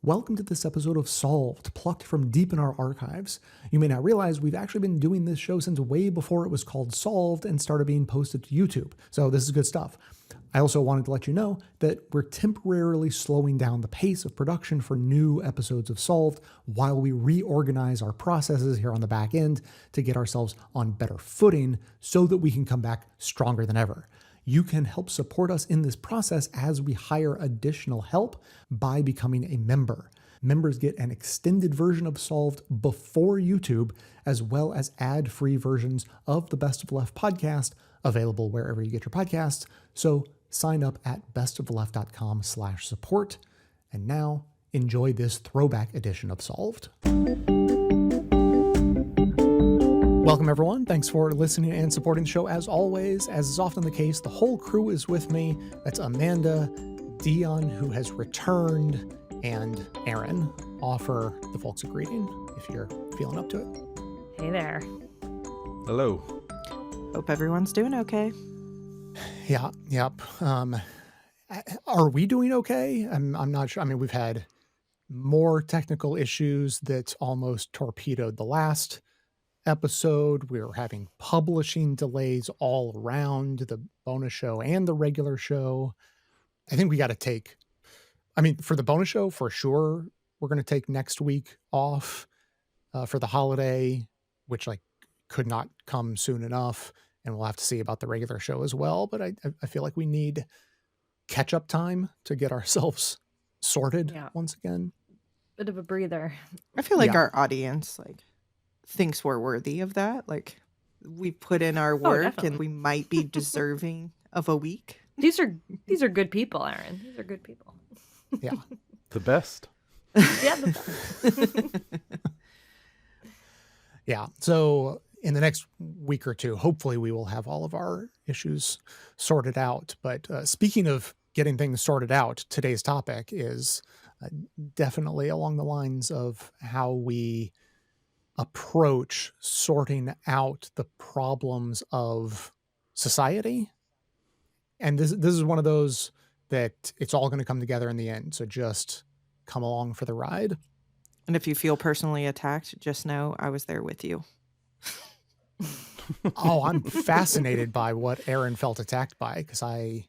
Welcome to this episode of Solved, plucked from deep in our archives. You may not realize we've actually been doing this show since way before it was called Solved and started being posted to YouTube, so this is good stuff. I also wanted to let you know that we're temporarily slowing down the pace of production for new episodes of Solved while we reorganize our processes here on the back end to get ourselves on better footing so that we can come back stronger than ever. You can help support us in this process as we hire additional help by becoming a member. Members get an extended version of Solved before YouTube, as well as ad-free versions of the Best of Left podcast available wherever you get your podcasts. So sign up at bestofleft.com/support. And now enjoy this throwback edition of Solved. Welcome, everyone. Thanks for listening and supporting the show. As always, as is often the case, the whole crew is with me. That's Amanda, Deon, who has returned, and Erin. Offer the folks a greeting if you're feeling up to it. Hey there. Hello. Hope everyone's doing okay. Yeah, yep. Are we doing okay? I'm not sure. I mean, we've had more technical issues that almost torpedoed the last episode. We were having publishing delays all around the bonus show and the regular show. I think we got to take, for the bonus show, for sure, we're going to take next week off for the holiday, which could not come soon enough. And we'll have to see about the regular show as well. But I feel like we need catch up time to get ourselves sorted once again. Bit of a breather. I feel like our audience thinks we're worthy of that. We put in our work and we might be deserving of a week. These are good people, Erin. These are good people. Yeah. The best. Yeah, the best. Yeah. So in the next week or two, hopefully we will have all of our issues sorted out. But speaking of getting things sorted out, today's topic is definitely along the lines of how we approach sorting out the problems of society. And this is one of those that it's all going to come together in the end. So just come along for the ride. And if you feel personally attacked, just know I was there with you. Oh, I'm fascinated by what Erin felt attacked by, because I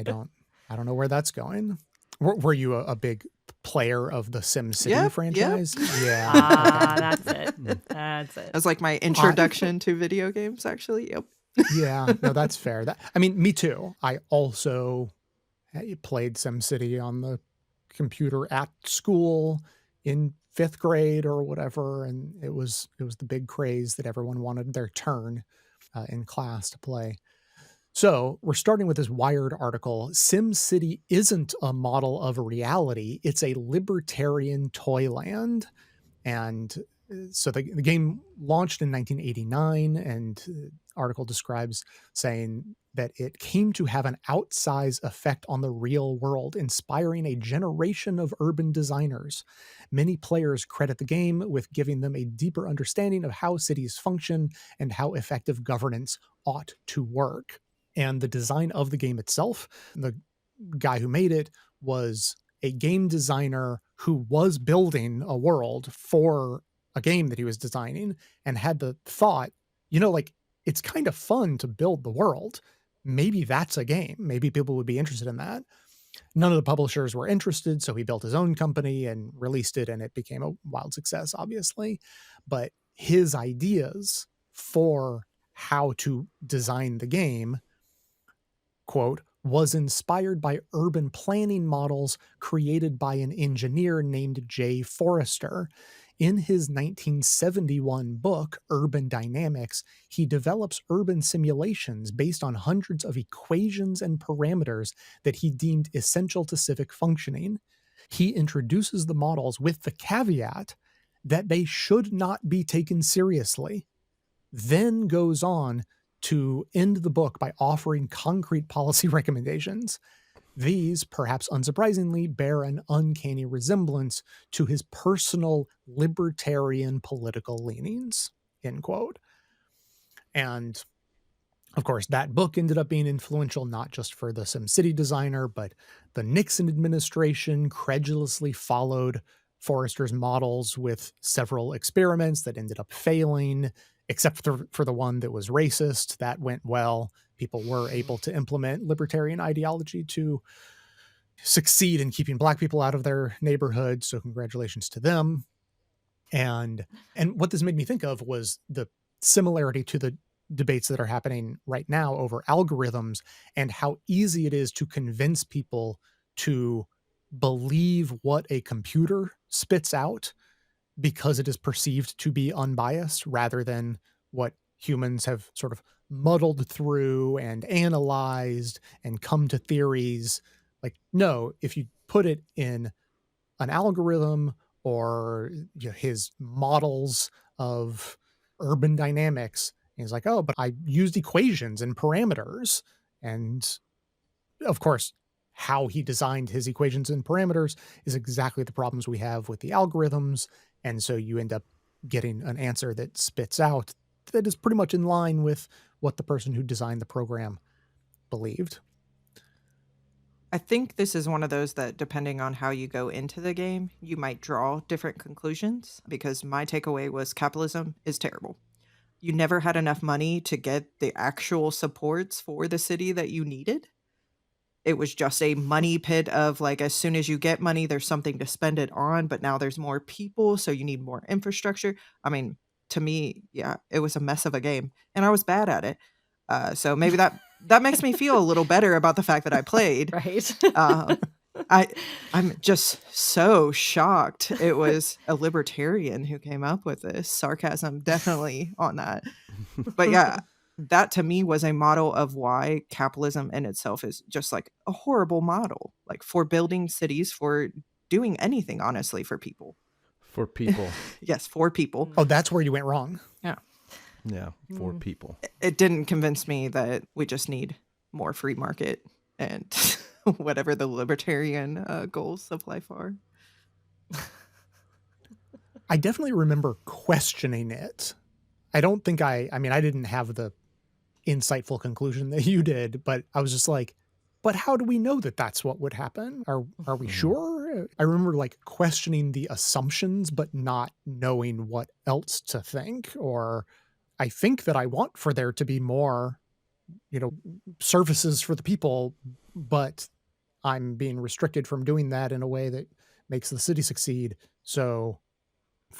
don't know where that's going. Were you a big player of the SimCity franchise? Yep. Yeah. That's it. That's it. That was my introduction to video games, actually. Yep. Yeah, no, that's fair. Me too. I also played SimCity on the computer at school in 5th grade or whatever, and it was the big craze that everyone wanted their turn in class to play. So we're starting with this Wired article. SimCity isn't a model of reality. It's a libertarian toyland. And so the game launched in 1989, and the article describes saying that it came to have an outsized effect on the real world, inspiring a generation of urban designers. Many players credit the game with giving them a deeper understanding of how cities function and how effective governance ought to work. And the design of the game itself, the guy who made it was a game designer who was building a world for a game that he was designing, and had the thought, it's kind of fun to build the world. Maybe that's a game. Maybe people would be interested in that. None of the publishers were interested, so he built his own company and released it, and it became a wild success, obviously. But his ideas for how to design the game, quote, was inspired by urban planning models created by an engineer named Jay Forrester. In his 1971 book, Urban Dynamics, he develops urban simulations based on hundreds of equations and parameters that he deemed essential to civic functioning. He introduces the models with the caveat that they should not be taken seriously, then goes on to end the book by offering concrete policy recommendations. These, perhaps unsurprisingly, bear an uncanny resemblance to his personal libertarian political leanings, end quote. And Of course, that book ended up being influential not just for the SimCity designer, but the Nixon administration credulously followed Forrester's models with several experiments that ended up failing, except for the one that was racist. That went well. People were able to implement libertarian ideology to succeed in keeping Black people out of their neighborhood. So congratulations to them. And what this made me think of was the similarity to the debates that are happening right now over algorithms and how easy it is to convince people to believe what a computer spits out because it is perceived to be unbiased rather than what humans have sort of muddled through and analyzed and come to theories. Like, no, if you put it in an algorithm or his models of urban dynamics, he's like, oh, but I used equations and parameters. And of course, how he designed his equations and parameters is exactly the problems we have with the algorithms. And so you end up getting an answer that spits out that is pretty much in line with what the person who designed the program believed. I think this is one of those that, depending on how you go into the game, you might draw different conclusions, because my takeaway was capitalism is terrible. You never had enough money to get the actual supports for the city that you needed. It was just a money pit of, like, as soon as you get money, there's something to spend it on, but now there's more people, so you need more infrastructure. I mean, to me, yeah, it was a mess of a game, and I was bad at it. So maybe that makes me feel a little better about the fact that I played. Right. I'm just so shocked it was a libertarian who came up with this. Sarcasm definitely on that. But yeah, that to me was a model of why capitalism in itself is just like a horrible model, like for building cities, for doing anything, honestly, for people. For people. Yes, for people. Oh, that's where you went wrong. Yeah. Yeah, for people. It didn't convince me that we just need more free market and whatever the libertarian goals of life are. I definitely remember questioning it. I don't think I didn't have the insightful conclusion that you did, but I was just like, but how do we know that that's what would happen? Are we sure? I remember like questioning the assumptions, but not knowing what else to think. Or I think that I want for there to be more, services for the people, but I'm being restricted from doing that in a way that makes the city succeed. So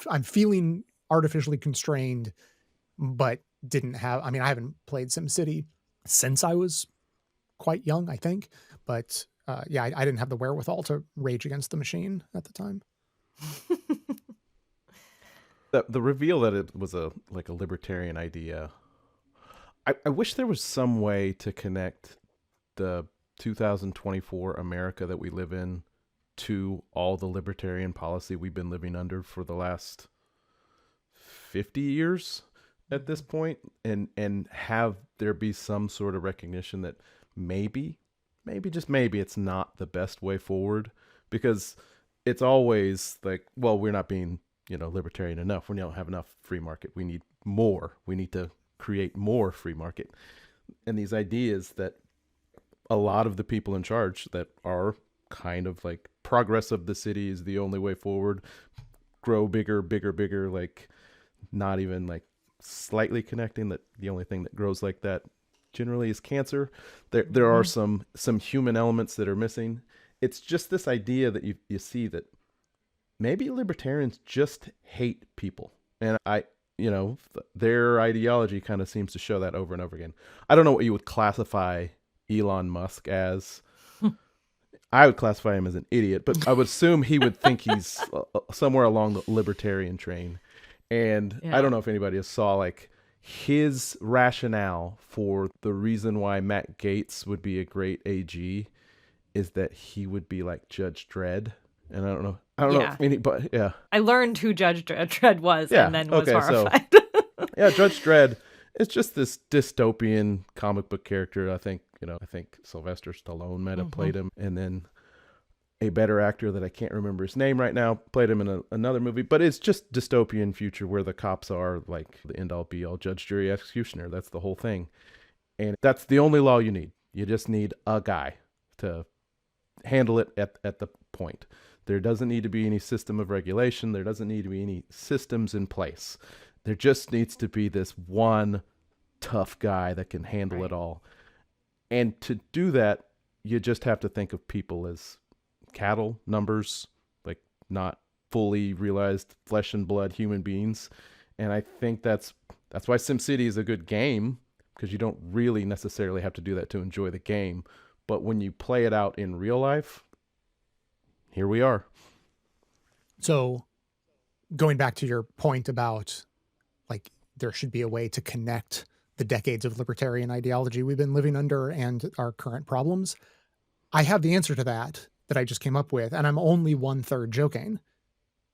I'm feeling artificially constrained, but I haven't played SimCity since I was quite young, I think. But I didn't have the wherewithal to rage against the machine at the time. The reveal that it was a libertarian idea. I wish there was some way to connect the 2024 America that we live in to all the libertarian policy we've been living under for the last 50 years at this point, and have there be some sort of recognition that maybe just maybe it's not the best way forward, because it's always like, well, we're not being libertarian enough. We don't have enough free market. We need more. We need to create more free market. And these ideas that a lot of the people in charge that are kind of like progress of the city is the only way forward, grow bigger, like not even like slightly connecting that the only thing that grows like that generally is cancer. There are some human elements that are missing. It's just this idea that you see that maybe libertarians just hate people. And their ideology kind of seems to show that over and over again. I don't know what you would classify Elon Musk as. I would classify him as an idiot, but I would assume he would think he's somewhere along the libertarian train. And I don't know if anybody saw like his rationale for the reason why Matt Gaetz would be a great AG is that he would be like Judge Dredd. And I don't know if anybody, I learned who Judge Dredd was, and then was horrified. So, Judge Dredd is just this dystopian comic book character. I think Sylvester Stallone might have played him, and then a better actor that I can't remember his name right now played him in another movie. But it's just dystopian future where the cops are like the end all be all judge, jury, executioner. That's the whole thing. And that's the only law you need. You just need a guy to handle it at the point. There doesn't need to be any system of regulation. There doesn't need to be any systems in place. There just needs to be this one tough guy that can handle it all. And to do that, you just have to think of people as cattle, numbers, like not fully realized flesh and blood human beings. And I think that's why SimCity is a good game, because you don't really necessarily have to do that to enjoy the game. But when you play it out in real life, here we are. So going back to your point about like there should be a way to connect the decades of libertarian ideology we've been living under and our current problems, I have the answer to that I just came up with, and I'm only 1/3 joking.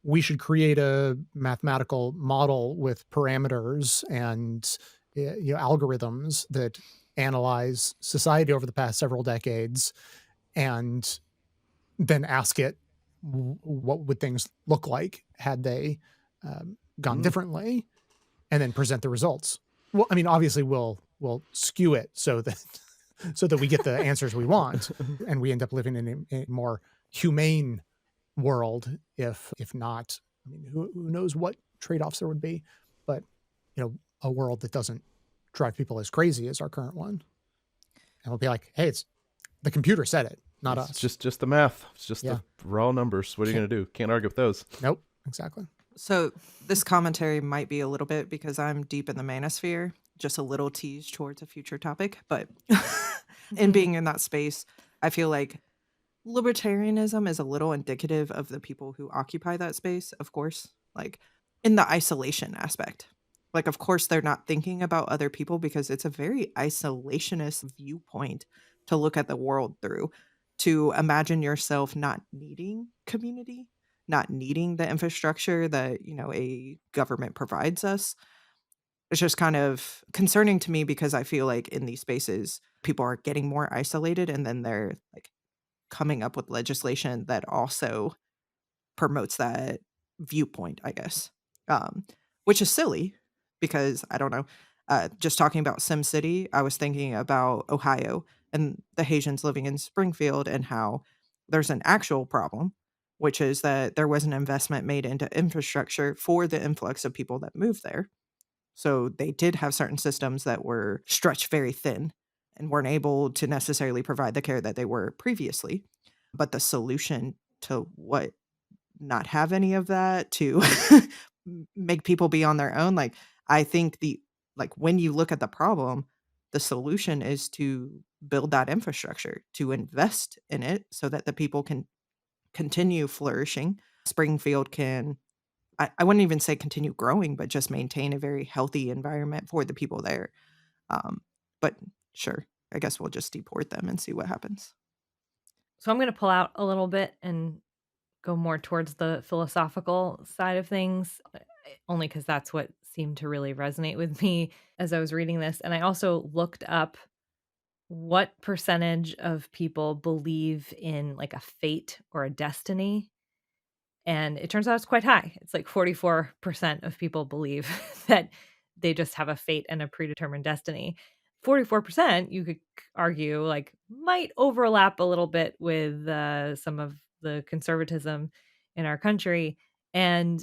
We should create a mathematical model with parameters and algorithms that analyze society over the past several decades, and then ask it what would things look like had they gone differently, and then present the results. Well, I mean, obviously we'll skew it so that we get the answers we want, and we end up living in a more humane world. If not, I mean, who knows what trade-offs there would be, but a world that doesn't drive people as crazy as our current one. And we'll be like, hey, it's the computer said it, not us. Just the math. It's just the raw numbers. What are you going to do? Can't argue with those. Nope, exactly. So this commentary might be a little bit because I'm deep in the manosphere, just a little tease towards a future topic. But in being in that space, I feel like libertarianism is a little indicative of the people who occupy that space, of course, like in the isolation aspect. Like, of course, they're not thinking about other people because it's a very isolationist viewpoint to look at the world through, to imagine yourself not needing community, not needing the infrastructure that, a government provides us. It's just kind of concerning to me because I feel like in these spaces, people are getting more isolated, and then they're like coming up with legislation that also promotes that viewpoint, I guess, which is silly because I don't know. Just talking about SimCity, I was thinking about Ohio and the Haitians living in Springfield and how there's an actual problem, which is that there was an investment made into infrastructure for the influx of people that moved there. So they did have certain systems that were stretched very thin and weren't able to necessarily provide the care that they were previously. But the solution to what not have any of that, to make people be on their own, like I think when you look at the problem, the solution is to build that infrastructure, to invest in it so that the people can continue flourishing. Springfield can, I wouldn't even say continue growing, but just maintain a very healthy environment for the people there. But sure, I guess we'll just deport them and see what happens. So I'm going to pull out a little bit and go more towards the philosophical side of things, only because that's what seemed to really resonate with me as I was reading this. And I also looked up what percentage of people believe in like a fate or a destiny. And it turns out it's quite high. It's like 44% of people believe that they just have a fate and a predetermined destiny. 44%, you could argue, like might overlap a little bit with some of the conservatism in our country. And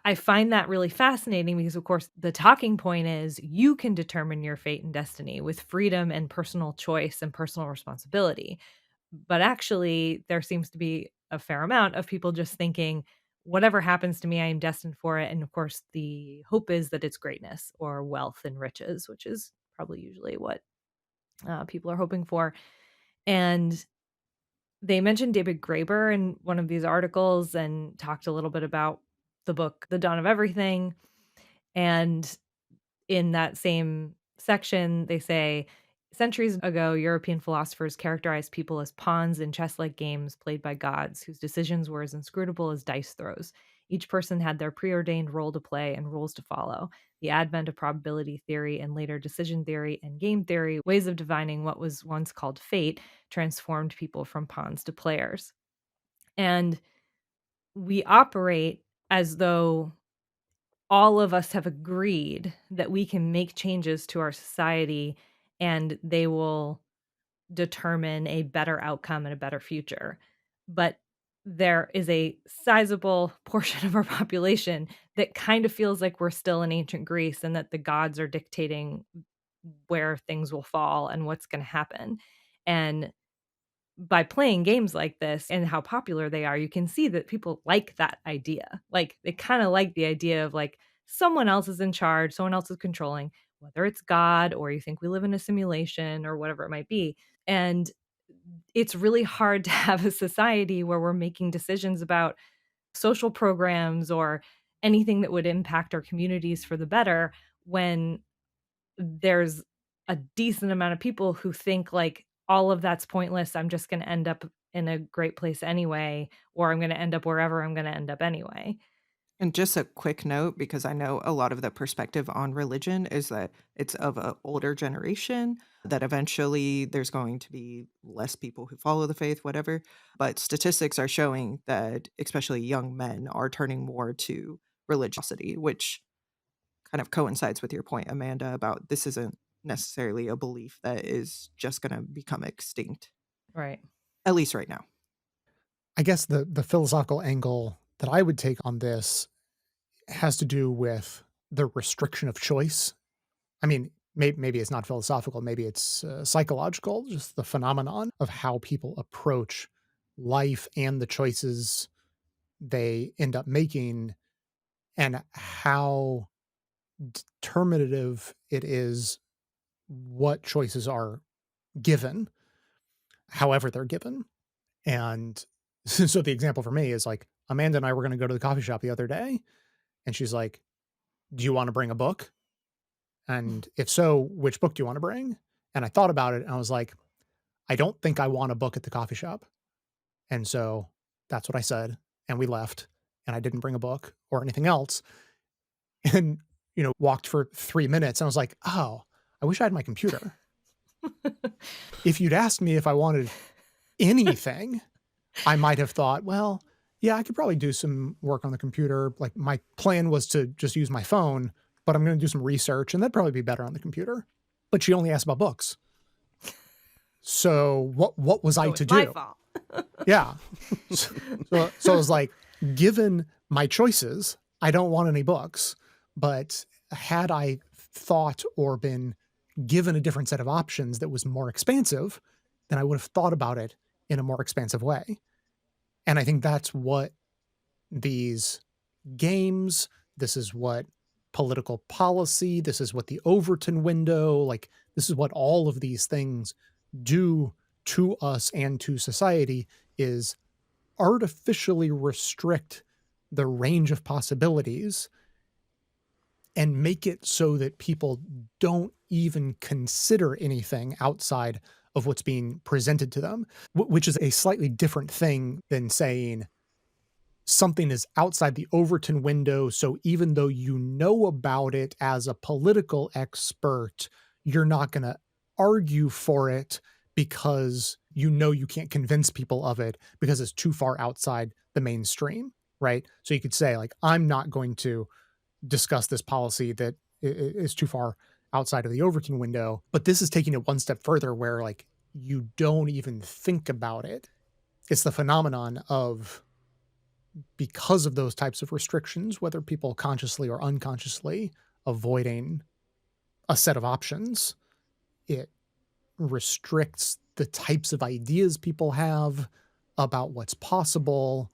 I find that really fascinating because, of course, the talking point is you can determine your fate and destiny with freedom and personal choice and personal responsibility. But actually, there seems to be a fair amount of people just thinking, whatever happens to me, I am destined for it. And of course, the hope is that it's greatness or wealth and riches, which is probably usually what people are hoping for. And they mentioned David Graeber in one of these articles and talked a little bit about the book, The Dawn of Everything. And in that same section, they say, centuries ago, European philosophers characterized people as pawns in chess-like games played by gods, whose decisions were as inscrutable as dice throws. Each person had their preordained role to play and rules to follow. The advent of probability theory and later decision theory and game theory, ways of divining what was once called fate, transformed people from pawns to players. And we operate as though all of us have agreed that we can make changes to our society and they will determine a better outcome and a better future. But there is a sizable portion of our population that kind of feels like we're still in ancient Greece and that the gods are dictating where things will fall and what's going to happen. And by playing games like this and how popular they are, you can see that people like that idea. Like they kind of like the idea of like someone else is in charge, someone else is controlling, whether it's God or you think we live in a simulation or whatever it might be. And it's really hard to have a society where we're making decisions about social programs or anything that would impact our communities for the better when there's a decent amount of people who think like all of that's pointless. I'm just going to end up in a great place anyway, or I'm going to end up wherever I'm going to end up anyway. And just a quick note, because I know a lot of the perspective on religion is that it's of an older generation, that eventually there's going to be less people who follow the faith, whatever. But statistics are showing that especially young men are turning more to religiosity, which kind of coincides with your point, Amanda, about this isn't necessarily a belief that is just going to become extinct, Right. at least right now. I guess the philosophical angle that I would take on this has to do with the restriction of choice. I mean, maybe it's not philosophical, maybe it's psychological, just the phenomenon of how people approach life and the choices they end up making and how determinative it is what choices are given, however they're given. And so the example for me is like Amanda and I were going to go to the coffee shop the other day, and she's like, "Do you want to bring a book? And if so, which book do you want to bring?" And I thought about it and I was like, "I don't think I want a book at the coffee shop." And so that's what I said. And we left, and I didn't bring a book or anything else. And, walked for 3 minutes. And I was like, "Oh, I wish I had my computer." If you'd asked me if I wanted anything, I might have thought, well, yeah, I could probably do some work on the computer. Like my plan was to just use my phone, but I'm going to do some research and that'd probably be better on the computer. But she only asked about books. So what was I So to it's my do? fault. Yeah. So I was like, given my choices, I don't want any books. But had I thought or been given a different set of options that was more expansive, then I would have thought about it in a more expansive way. And I think that's what these games, this is what political policy, this is what the Overton window, like this is what all of these things do to us and to society is artificially restrict the range of possibilities and make it so that people don't even consider anything outside of what's being presented to them, which is a slightly different thing than saying something is outside the Overton window. So even though you know about it as a political expert, you're not going to argue for it because you know you can't convince people of it because it's too far outside the mainstream, right? So you could say, like, I'm not going to discuss this policy that is too far outside of the Overton window. But this is taking it one step further where, like, you don't even think about it. It's the phenomenon of, because of those types of restrictions, whether people consciously or unconsciously avoiding a set of options, it restricts the types of ideas people have about what's possible.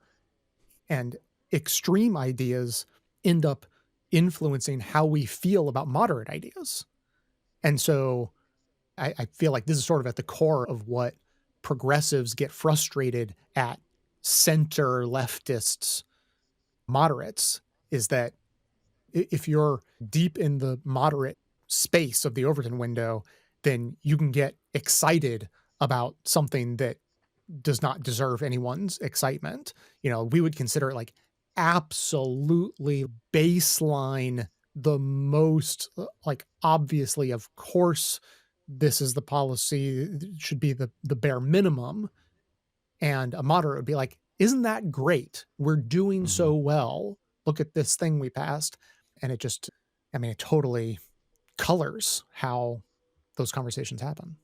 And extreme ideas end up influencing how we feel about moderate ideas. And so I feel like this is sort of at the core of what progressives get frustrated at center leftists, moderates, is that if you're deep in the moderate space of the Overton window, then you can get excited about something that does not deserve anyone's excitement. We would consider it like absolutely baseline, the most like obviously, of course, this is the policy, it should be the bare minimum. And a moderate would be like, isn't that great? We're doing Hmm. so well. Look at this thing we passed. And it just, I mean, it totally colors how those conversations happen.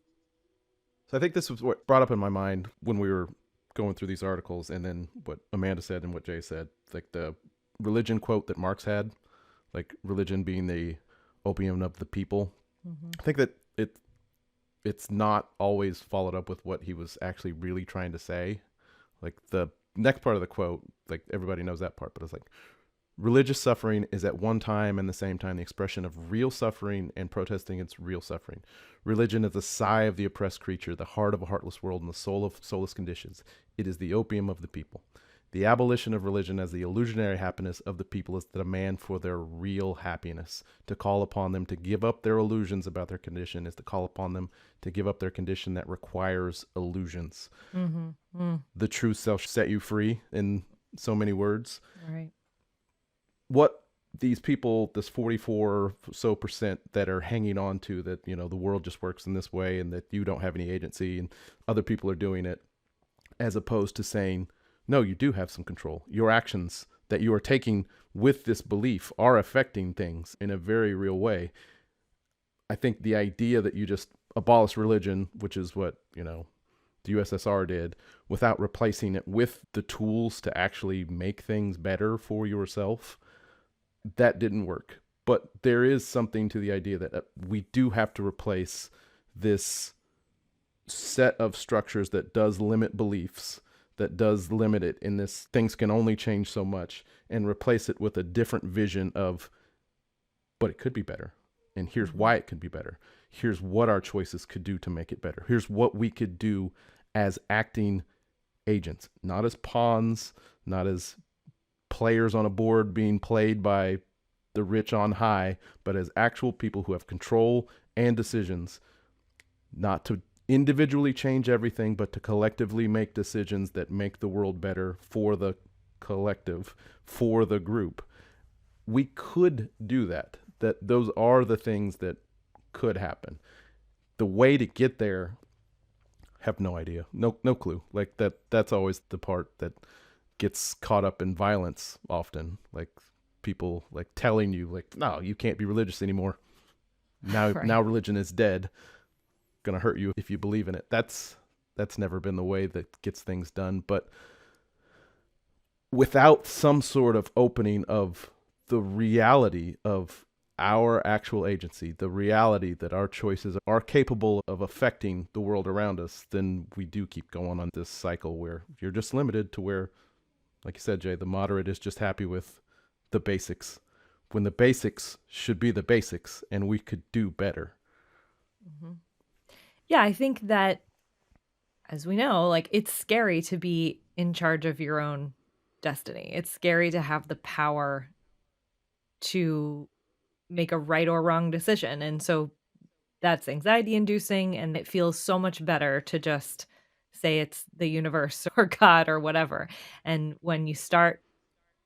So I think this was what brought up in my mind when we were going through these articles, and then what Amanda said and what Jay said, like the religion quote that Marx had, like religion being the opium of the people. I think that it's not always followed up with what he was actually really trying to say. Like the next part of the quote, like everybody knows that part, but it's like, religious suffering is at one time and the same time the expression of real suffering and protesting against real suffering. Religion is the sigh of the oppressed creature, the heart of a heartless world, and the soul of soulless conditions. It is the opium of the people. The abolition of religion as the illusionary happiness of the people is the demand for their real happiness. To call upon them to give up their illusions about their condition is to call upon them to give up their condition that requires illusions. The truth shall set you free, in so many words. Right. What these people, this 44 so percent that are hanging on to that, you know, the world just works in this way and that you don't have any agency and other people are doing it, as opposed to saying, no, you do have some control. Your actions that you are taking with this belief are affecting things in a very real way. I think the idea that you just abolish religion, which is what, you know, the USSR did, without replacing it with the tools to actually make things better for yourself, that didn't work. But there is something to the idea that we do have to replace this set of structures that does limit beliefs, that does limit it in this things can only change so much, and replace it with a different vision of, but it could be better. And here's why it could be better. Here's what our choices could do to make it better. Here's what we could do as acting agents, not as pawns, not as players on a board being played by the rich on high, but as actual people who have control and decisions, not to individually change everything, but to collectively make decisions that make the world better for the collective, for the group. We could do that. That those are the things that could happen. The way to get there, have no idea. No clue. Like that's always the part that gets caught up in violence often. Like people like telling you like, no, you can't be religious anymore. Now Right. now religion is dead. Gonna hurt you if you believe in it. That's never been the way that gets things done. But without some sort of opening of the reality of our actual agency, the reality that our choices are capable of affecting the world around us, then we do keep going on this cycle where you're just limited to where, like you said, Jay, the moderate is just happy with the basics, when the basics should be the basics and we could do better. Yeah, I think that, as we know, like it's scary to be in charge of your own destiny. It's scary to have the power to make a right or wrong decision. And so that's anxiety inducing, and it feels so much better to just say it's the universe or God or whatever. And when you start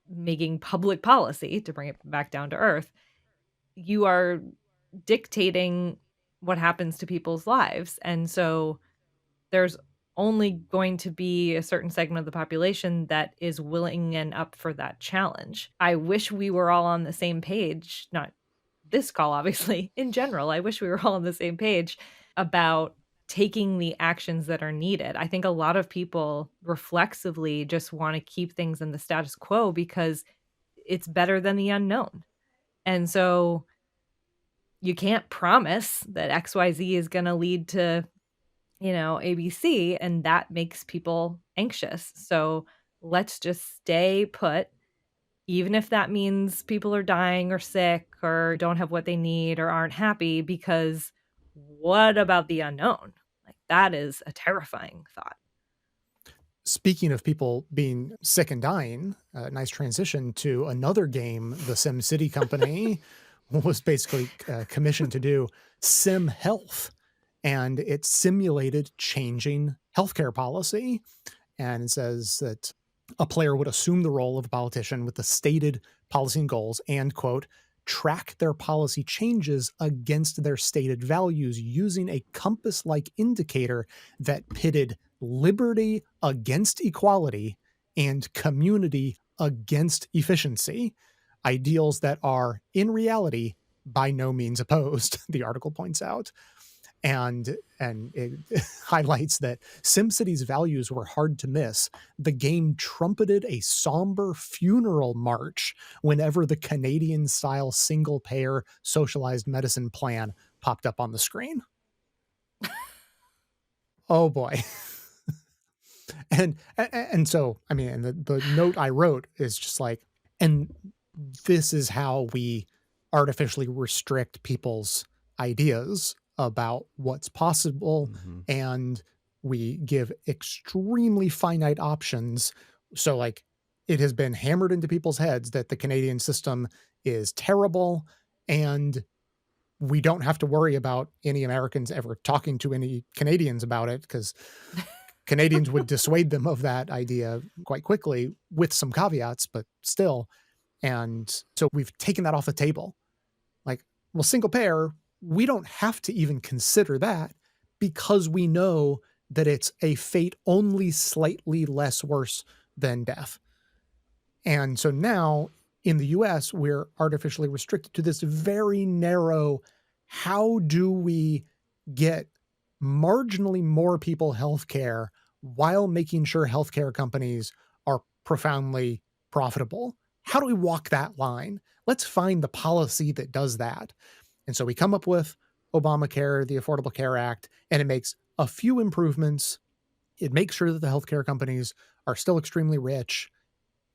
making public policy, to bring it back down to earth, you are dictating what happens to people's lives. And so there's only going to be a certain segment of the population that is willing and up for that challenge. I wish we were all on the same page, not this call, obviously, in general. I wish we were all on the same page about taking the actions that are needed. I think a lot of people reflexively just want to keep things in the status quo because it's better than the unknown. And so you can't promise that XYZ is going to lead to, ABC, and that makes people anxious. So let's just stay put, even if that means people are dying or sick or don't have what they need or aren't happy, because what about the unknown? Like that is a terrifying thought. Speaking of people being sick and dying, nice transition to another game the SimCity company was basically commissioned to do, Sim Health. And it simulated changing healthcare policy. And it says that a player would assume the role of a politician with the stated policy and goals and, quote, track their policy changes against their stated values using a compass-like indicator that pitted liberty against equality and community against efficiency. ideals that are, in reality, by no means opposed, the article points out. And it highlights that SimCity's values were hard to miss. The game trumpeted a somber funeral march whenever the Canadian-style single-payer socialized medicine plan popped up on the screen. Oh boy. And so, I mean, and the note I wrote is just like, and this is how we artificially restrict people's ideas about what's possible, and we give extremely finite options. So like, it has been hammered into people's heads that the Canadian system is terrible, and we don't have to worry about any Americans ever talking to any Canadians about it, because Canadians would dissuade them of that idea quite quickly with some caveats, but still. And so we've taken that off the table. Like, well, single payer, we don't have to even consider that, because we know that it's a fate only slightly less worse than death. And so now in the US, we're artificially restricted to this very narrow, how do we get marginally more people healthcare while making sure healthcare companies are profoundly profitable? How do we walk that line? Let's find the policy that does that. And so we come up with Obamacare, the Affordable Care Act, and it makes a few improvements. It makes sure that the healthcare companies are still extremely rich,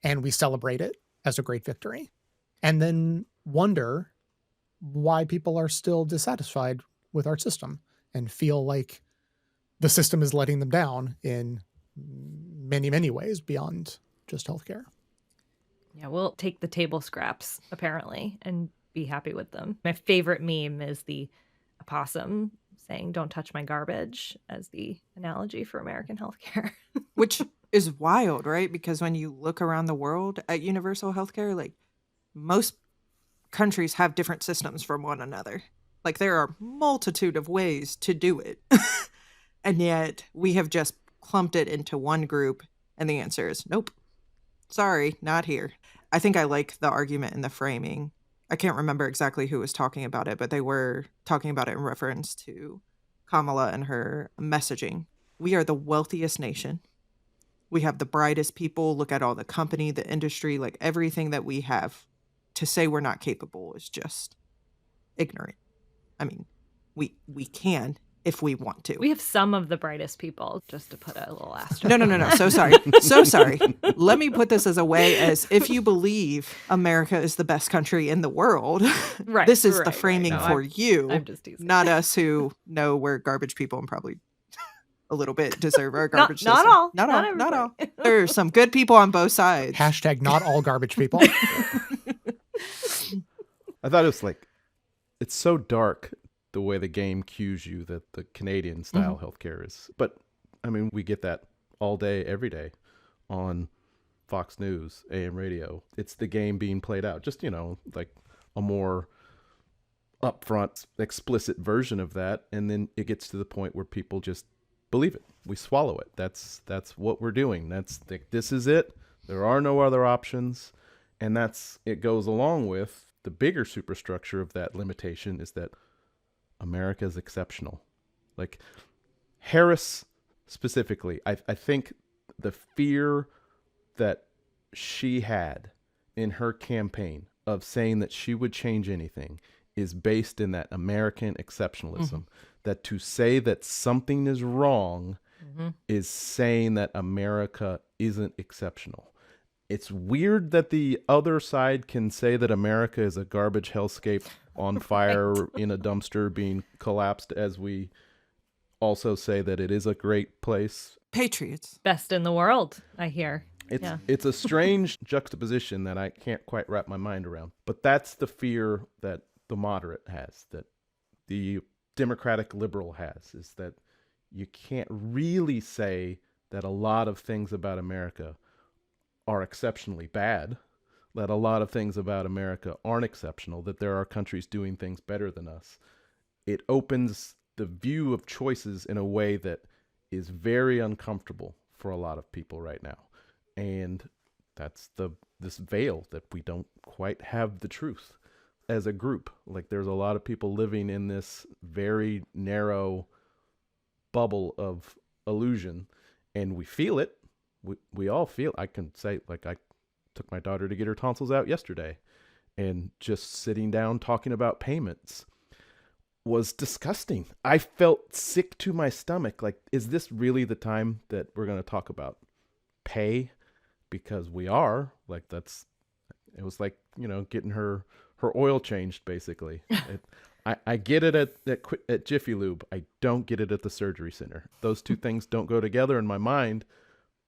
and we celebrate it as a great victory. And then wonder why people are still dissatisfied with our system and feel like the system is letting them down in many, many ways beyond just healthcare. Yeah, we'll take the table scraps, apparently, and be happy with them. My favorite meme is the opossum saying, "Don't touch my garbage," as the analogy for American healthcare. Which is wild, right? Because when you look around the world at universal healthcare, like, most countries have different systems from one another. Like, there are multitude of ways to do it. And yet we have just clumped it into one group, and the answer is nope. Sorry, not here. I think I like the argument in the framing. I can't remember exactly who was talking about it, but they were talking about it in reference to Kamala and her messaging. We are the wealthiest nation. We have the brightest people. Look at all the company, the industry, like everything that we have. To say we're not capable is just ignorant. I mean, we can if we want to. We have some of the brightest people, just to put a little asterisk. No. So sorry. So sorry. Let me put this as a way as, if you believe America is the best country in the world, Right, this is the right. framing No, for you, I'm just teasing. not us who know we're garbage people and probably a little bit deserve our garbage Not system. all. Not all. Not all. everybody. There are some good people on both sides. Hashtag not all garbage people. I thought it was like, it's so dark the way the game cues you that the Canadian style healthcare is. But I mean, we get that all day, every day on Fox News, AM radio. It's the game being played out. Just, like a more upfront, explicit version of that. And then it gets to the point where people just believe it. We swallow it. That's what we're doing. This is it. There are no other options. And it goes along with the bigger superstructure of that limitation is that America is exceptional. Like Harris specifically, I think the fear that she had in her campaign of saying that she would change anything is based in that American exceptionalism. That to say that something is wrong is saying that America isn't exceptional. It's weird that the other side can say that America is a garbage hellscape on fire in a dumpster being collapsed, as we also say that it is a great place. Patriots. Best in the world, I hear. It's a strange juxtaposition that I can't quite wrap my mind around. But that's the fear that the moderate has, that the Democratic liberal has, is that you can't really say that a lot of things about America are exceptionally bad, that a lot of things about America aren't exceptional, that there are countries doing things better than us. It opens the view of choices in a way that is very uncomfortable for a lot of people right now. And that's this veil that we don't quite have the truth as a group. Like there's a lot of people living in this very narrow bubble of illusion, and we feel it. We all feel. I can say, like, I took my daughter to get her tonsils out yesterday, and just sitting down talking about payments was disgusting. I felt sick to my stomach. Like, is this really the time that we're going to talk about pay? Because we are. Like, it was like, getting her oil changed, basically. I get it at Jiffy Lube. I don't get it at the surgery center. Those two things don't go together in my mind,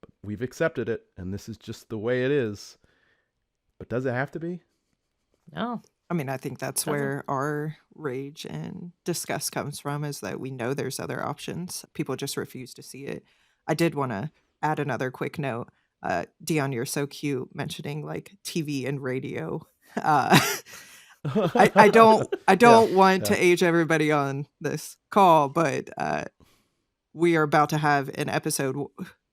but we've accepted it, and this is just the way it is. But does it have to be? No. I mean, I think that's where our rage and disgust comes from, is that we know there's other options. People just refuse to see it. I did want to add another quick note. Deon, you're so cute mentioning like TV and radio. I don't want to age everybody on this call, but we are about to have an episode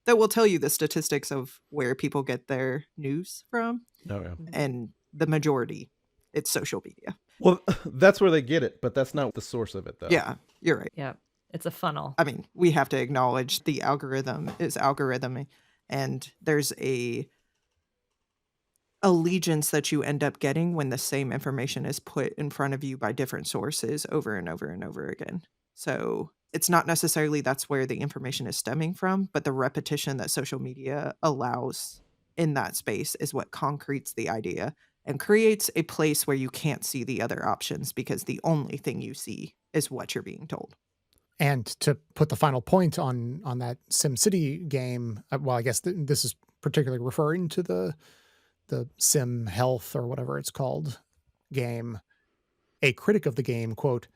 that will tell you the statistics of where people get their news from. Oh, yeah. And the majority, it's social media. Well, that's where they get it, but that's not the source of it, though. Yeah, you're right. Yeah. It's a funnel. I mean, we have to acknowledge the algorithm is algorithm, and there's a allegiance that you end up getting when the same information is put in front of you by different sources over and over and over again. So it's not necessarily that's where the information is stemming from, but the repetition that social media allows in that space is what concretes the idea and creates a place where you can't see the other options, because the only thing you see is what you're being told. And to put the final point on that SimCity game, well, I guess this is particularly referring to the Sim Health or whatever it's called game. A critic of the game, quote,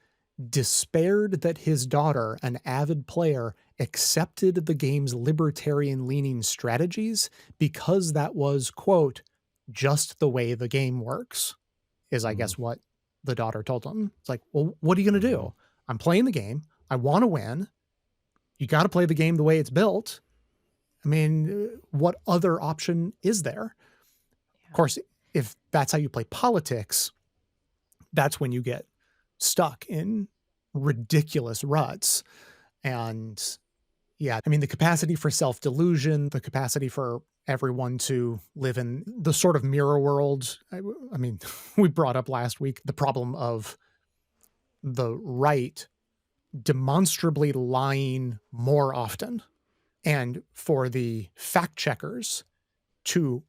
despaired that his daughter, an avid player, accepted the game's libertarian-leaning strategies because that was, quote, just the way the game works, is, I guess, what the daughter told him. It's like, well, what are you going to do? I'm playing the game. I want to win. You got to play the game the way it's built. I mean, what other option is there? Yeah. Of course, if that's how you play politics, that's when you get stuck in ridiculous ruts. And yeah, I mean, the capacity for self-delusion, the capacity for everyone to live in the sort of mirror world. I mean, we brought up last week the problem of the right demonstrably lying more often, and for the fact checkers to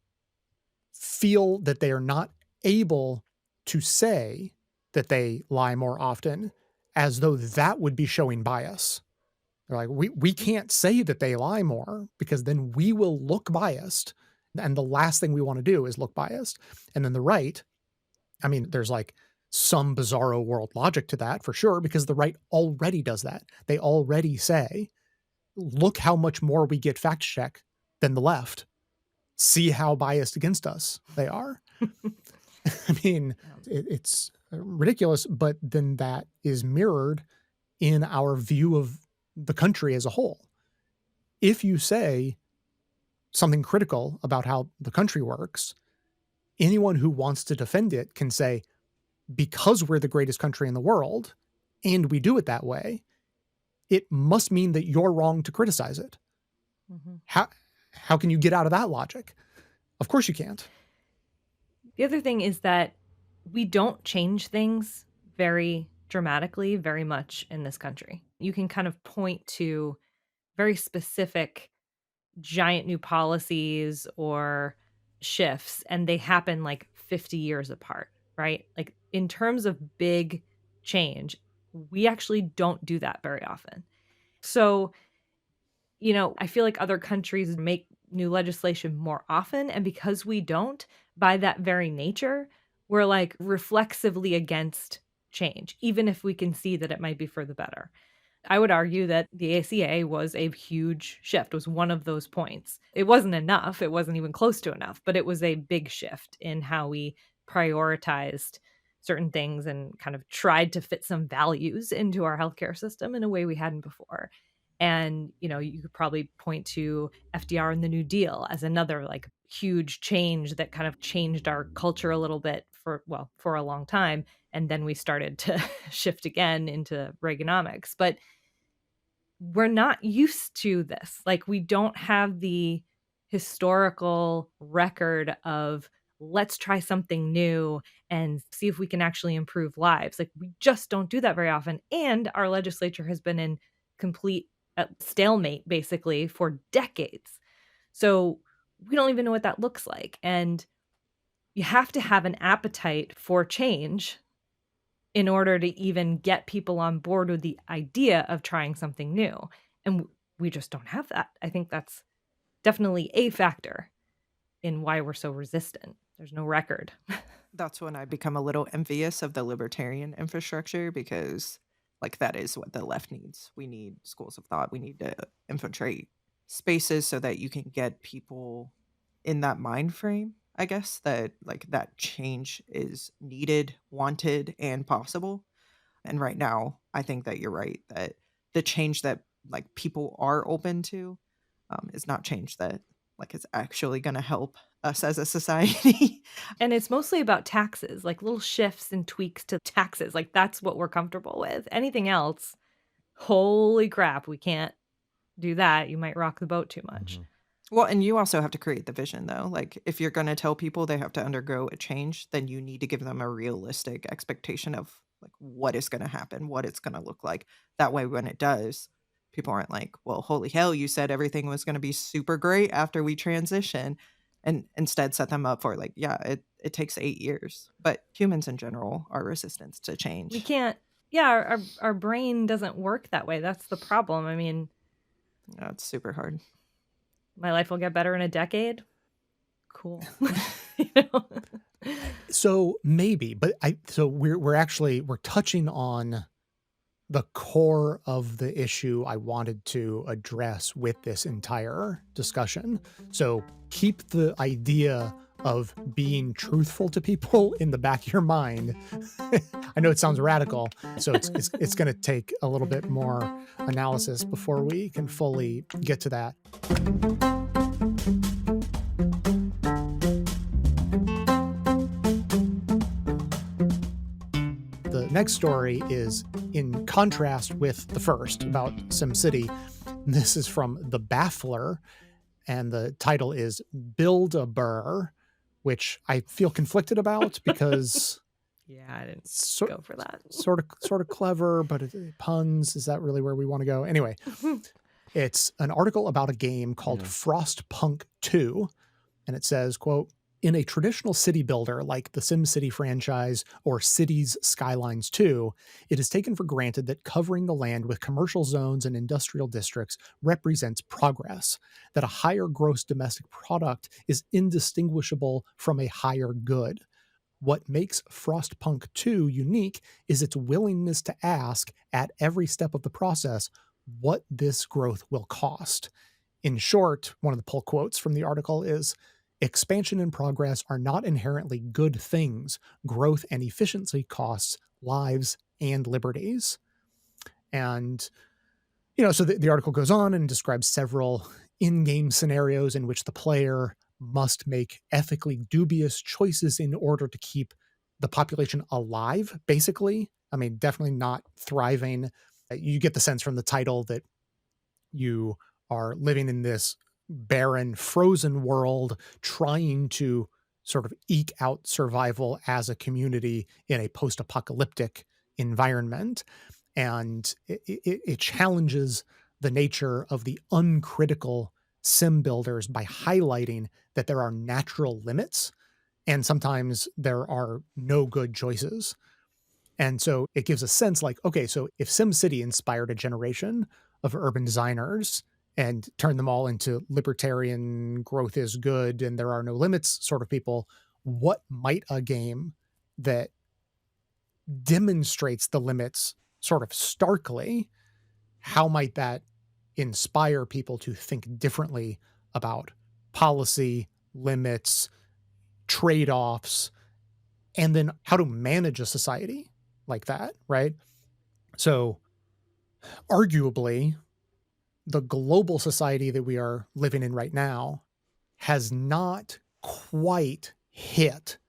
feel that they are not able to say that they lie more often, as though that would be showing bias. They're like, we can't say that they lie more, because then we will look biased. And the last thing we want to do is look biased. And then the right, I mean, there's like some bizarro world logic to that for sure, because the right already does that. They already say, look how much more we get fact check than the left. See how biased against us they are. I mean, it's ridiculous, but then that is mirrored in our view of the country as a whole. If you say something critical about how the country works, anyone who wants to defend it can say, because we're the greatest country in the world and we do it that way, it must mean that you're wrong to criticize it. Mm-hmm. How can you get out of that logic? Of course you can't. The other thing is that we don't change things very dramatically very much in this country. You can kind of point to very specific giant new policies or shifts, and they happen like 50 years apart, right? Like in terms of big change, we actually don't do that very often. So, I feel like other countries make new legislation more often, and because we don't, by that very nature, we're like reflexively against change, even if we can see that it might be for the better. I would argue that the ACA was a huge shift, was one of those points. It wasn't enough. It wasn't even close to enough, but it was a big shift in how we prioritized certain things and kind of tried to fit some values into our healthcare system in a way we hadn't before. And, you could probably point to FDR and the New Deal as another like huge change that kind of changed our culture a little bit for a long time. And then we started to shift again into Reaganomics. But we're not used to this. Like, we don't have the historical record of let's try something new and see if we can actually improve lives. Like, we just don't do that very often. And our legislature has been in complete stalemate basically for decades. So we don't even know what that looks like. And you have to have an appetite for change in order to even get people on board with the idea of trying something new. And we just don't have that. I think that's definitely a factor in why we're so resistant. There's no record. That's when I become a little envious of the libertarian infrastructure because, like, that is what the left needs. We need schools of thought. We need to infiltrate spaces so that you can get people in that mind frame, I guess, that like that change is needed, wanted, and possible. And right now, I think that you're right that the change that like people are open to is not change that like is actually going to help us as a society. And it's mostly about taxes, like little shifts and tweaks to taxes. Like, that's what we're comfortable with. Anything else, holy crap, we can't do that. You might rock the boat too much. Mhm. Well, and you also have to create the vision, though. Like, if you're going to tell people they have to undergo a change, then you need to give them a realistic expectation of like what is going to happen, what it's going to look like. That way, when it does, people aren't like, "Well, holy hell, you said everything was going to be super great after we transition," and instead set them up for like, yeah, it takes 8 years. But humans in general are resistant to We change. can't, yeah, our brain doesn't work that way. That's the problem. I mean, Yeah, it's super hard. my life will get better in a decade. Cool. You know? So maybe, but we're touching on the core of the issue I wanted to address with this entire discussion. So keep the idea of being truthful to people in the back of your mind. I know it sounds radical, so it's going to take a little bit more analysis before we can fully get to that. The next story is in contrast with the first about SimCity. This is from The Baffler, and the title is Build a Burr, which I feel conflicted about because Yeah, I didn't so, go for that. sort of clever, but puns, is that really where we want to go? Anyway, it's an article about a game called Frostpunk 2, and it says, quote, in a traditional city builder like the SimCity franchise or Cities Skylines 2, it is taken for granted that covering the land with commercial zones and industrial districts represents progress, that a higher gross domestic product is indistinguishable from a higher good. What makes Frostpunk 2 unique is its willingness to ask at every step of the process what this growth will cost. In short, one of the pull quotes from the article is, expansion and progress are not inherently good things. Growth and efficiency costs lives and liberties. And, so the article goes on and describes several in-game scenarios in which the player must make ethically dubious choices in order to keep the population alive, basically. I mean, definitely not thriving. You get the sense from the title that you are living in this barren, frozen world, trying to sort of eke out survival as a community in a post-apocalyptic environment. And it challenges the nature of the uncritical sim builders by highlighting that there are natural limits and sometimes there are no good choices. And so it gives a sense like, okay, so if SimCity inspired a generation of urban designers and turned them all into libertarian, growth is good and there are no limits sort of people, what might a game that demonstrates the limits sort of starkly, how might that inspire people to think differently about policy, limits, trade-offs, and then how to manage a society like that, right? So arguably, the global society that we are living in right now has not quite hit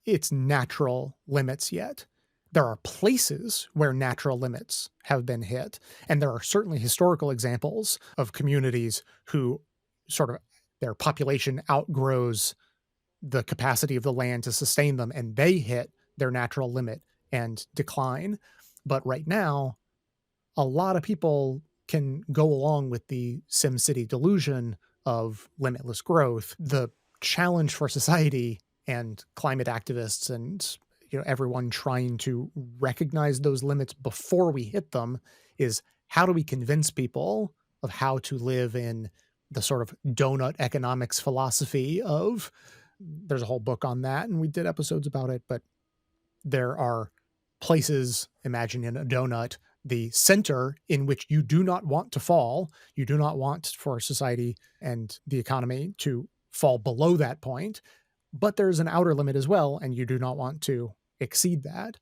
its natural limits yet. There are places where natural limits have been hit, and there are certainly historical examples of communities who sort of their population outgrows the capacity of the land to sustain them, and they hit their natural limit and decline. But right now, a lot of people can go along with the SimCity delusion of limitless growth. The challenge for society and climate activists and everyone trying to recognize those limits before we hit them is, how do we convince people of how to live in the sort of donut economics philosophy of, there's a whole book on that and we did episodes about it, but there are places, imagine in a donut, the center in which you do not want to fall. You do not want for society and the economy to fall below that point, but there's an outer limit as well, and you do not want to exceed that.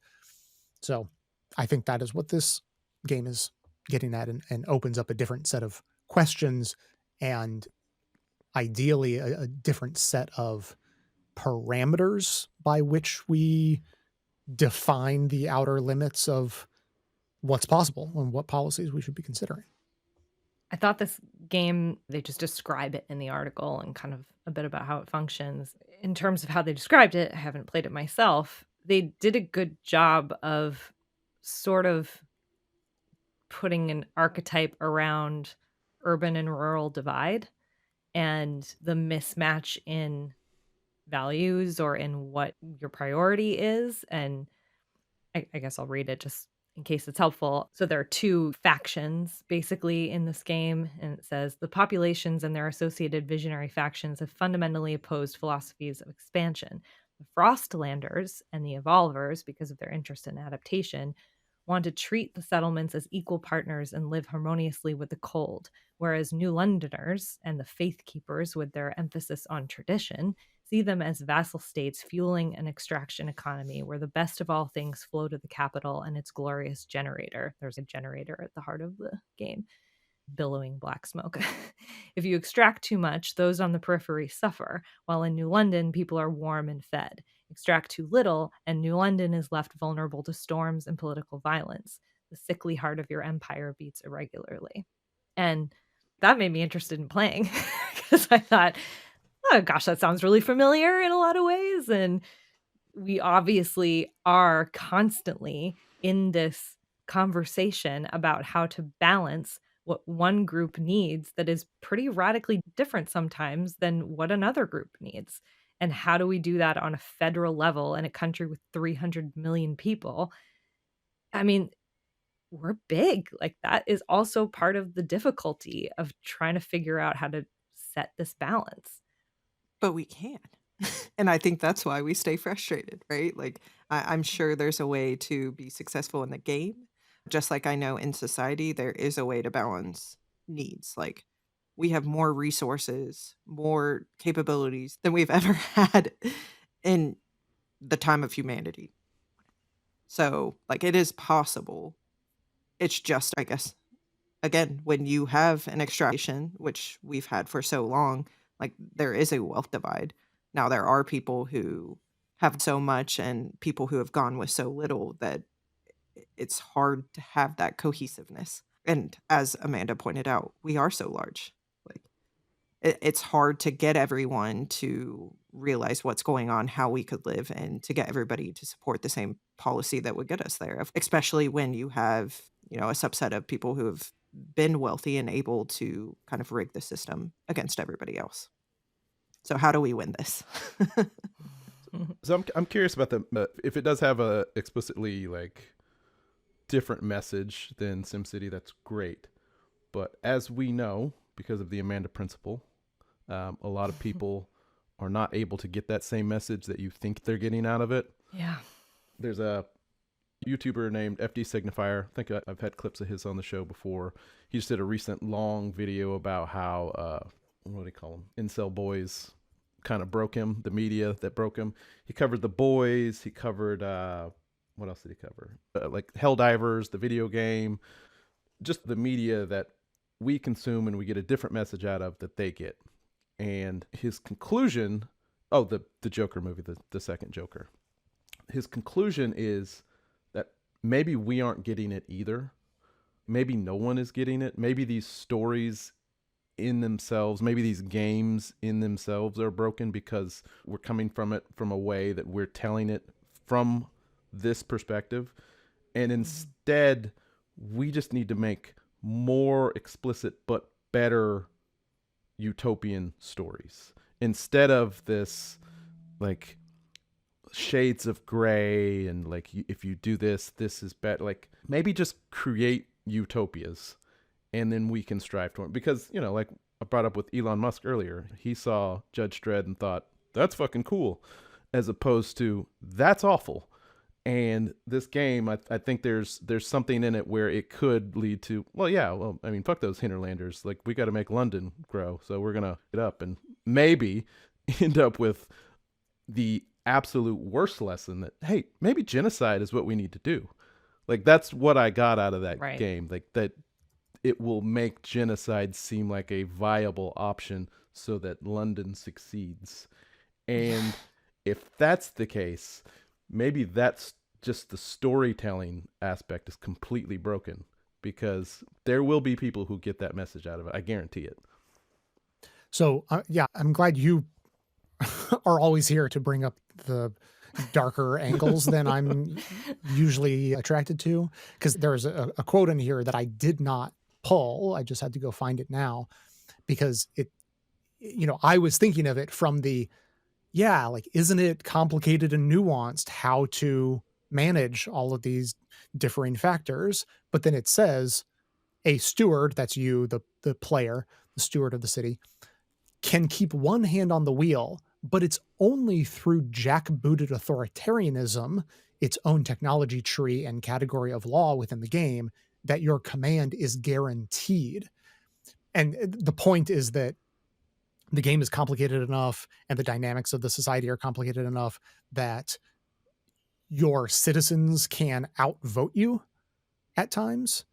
So I think that is what this game is getting at, and opens up a different set of questions and ideally a different set of parameters by which we define the outer limits of what's possible and what policies we should be considering. I thought this game, they just describe it in the article and kind of a bit about how it functions. In terms of how they described it, I haven't played it myself. They did a good job of sort of putting an archetype around urban and rural divide and the mismatch in values or in what your priority is. And I guess I'll read it just in case it's helpful. So there are two factions basically in this game, and it says the populations and their associated visionary factions have fundamentally opposed philosophies of expansion. The Frostlanders and the Evolvers, because of their interest in adaptation, want to treat the settlements as equal partners and live harmoniously with the cold, whereas New Londoners and the Faith Keepers, with their emphasis on tradition, see them as vassal states fueling an extraction economy where the best of all things flow to the capital and its glorious generator. There's a generator at the heart of the game, billowing black smoke. If you extract too much, those on the periphery suffer, while in New London, people are warm and fed. Extract too little, and New London is left vulnerable to storms and political violence. The sickly heart of your empire beats irregularly. And that made me interested in playing because I thought, oh gosh, that sounds really familiar in a lot of ways. And we obviously are constantly in this conversation about how to balance what one group needs that is pretty radically different sometimes than what another group needs. And how do we do that on a federal level in a country with 300 million people? I mean, we're big. Like, that is also part of the difficulty of trying to figure out how to set this balance. But we can. And I think that's why we stay frustrated, right? Like, I'm sure there's a way to be successful in the game. Just like I know in society, there is a way to balance needs. Like, we have more resources, more capabilities than we've ever had in the time of humanity. So, like, it is possible. It's just, I guess, again, when you have an extraction, which we've had for so long, like, there is a wealth divide. Now, there are people who have so much and people who have gone with so little that it's hard to have that cohesiveness. And as Amanda pointed out, we are so large. Like, it's hard to get everyone to realize what's going on, how we could live, and to get everybody to support the same policy that would get us there, especially when you have, a subset of people who have been wealthy and able to kind of rig the system against everybody else. So how do we win this? So I'm curious about if it does have a explicitly like different message than SimCity, that's great. But as we know, because of the Amanda principle, a lot of people are not able to get that same message that you think they're getting out of it. Yeah. There's a YouTuber named FD Signifier. I think I've had clips of his on the show before. He just did a recent long video about how, what do they call them? Incel boys kind of broke him, the media that broke him. He covered The Boys. He covered, what else did he cover? Like Helldivers, the video game, just the media that we consume and we get a different message out of that they get. And his conclusion Oh, the Joker movie, the second Joker. His conclusion is that maybe we aren't getting it either. Maybe no one is getting it. Maybe these stories in themselves, maybe these games in themselves are broken because we're coming from it from a way that we're telling it from this perspective. And instead, we just need to make more explicit but better utopian stories instead of this like shades of gray and like if you do this is bad. Like maybe just create utopias and then we can strive toward it. Because like I brought up with Elon Musk earlier, he saw Judge Dredd and thought that's fucking cool, as opposed to that's awful. And this game, I think there's something in it where it could lead to, I mean, fuck those hinterlanders. Like, we got to make London grow. So we're going to get up and maybe end up with the absolute worst lesson that, hey, maybe genocide is what we need to do. Like, that's what I got out of that game. Like, that it will make genocide seem like a viable option so that London succeeds. And if that's the case, maybe that's just the storytelling aspect is completely broken, because there will be people who get that message out of it. I guarantee it. So, I'm glad you are always here to bring up the darker angles than I'm usually attracted to, because there's a quote in here that I did not pull. I just had to go find it now, because I was thinking of it from the, like, isn't it complicated and nuanced how to manage all of these differing factors? But then it says a steward, that's you, the player, the steward of the city, can keep one hand on the wheel, but it's only through jackbooted authoritarianism, its own technology tree and category of law within the game, that your command is guaranteed. And the point is that the game is complicated enough and the dynamics of the society are complicated enough that your citizens can outvote you at times.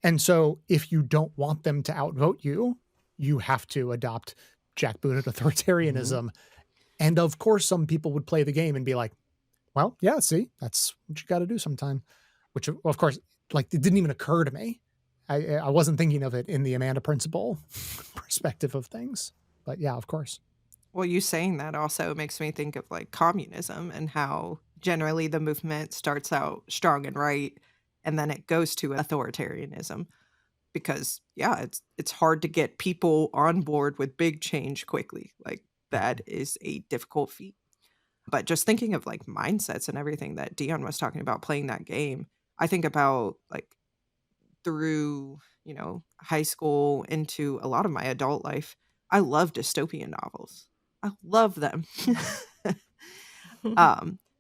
And so if you don't want them to outvote you, you have to adopt jackbooted authoritarianism. And of course, some people would play the game and be like, well, yeah, see, that's what you got to do sometime. Which, of course, like, it didn't even occur to me. I wasn't thinking of it in the Amanda Principle perspective of things. But yeah, of course. Well, you saying that also makes me think of like communism and how generally the movement starts out strong and right, and then it goes to authoritarianism. Because it's hard to get people on board with big change quickly. Like, that is a difficult feat. But just thinking of like mindsets and everything that Deon was talking about playing that game, I think about like through, high school into a lot of my adult life, I love dystopian novels. I love them.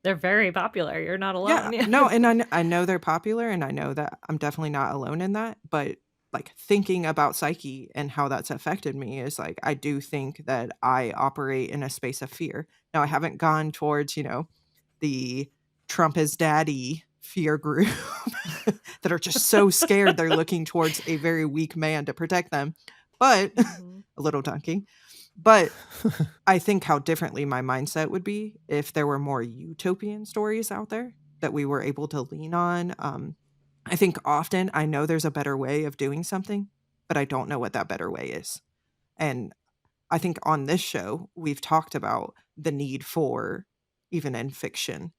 They're very popular. You're not alone. Yeah, no, and I know they're popular, and I know that I'm definitely not alone in that. But like thinking about psyche and how that's affected me is like, I do think that I operate in a space of fear. Now, I haven't gone towards, the Trump is daddy fear group that are just so scared they're looking towards a very weak man to protect them. But a little donkey. But I think how differently my mindset would be if there were more utopian stories out there that we were able to lean on. I think often I know there's a better way of doing something, but I don't know what that better way is. And I think on this show, we've talked about the need for, even in fiction,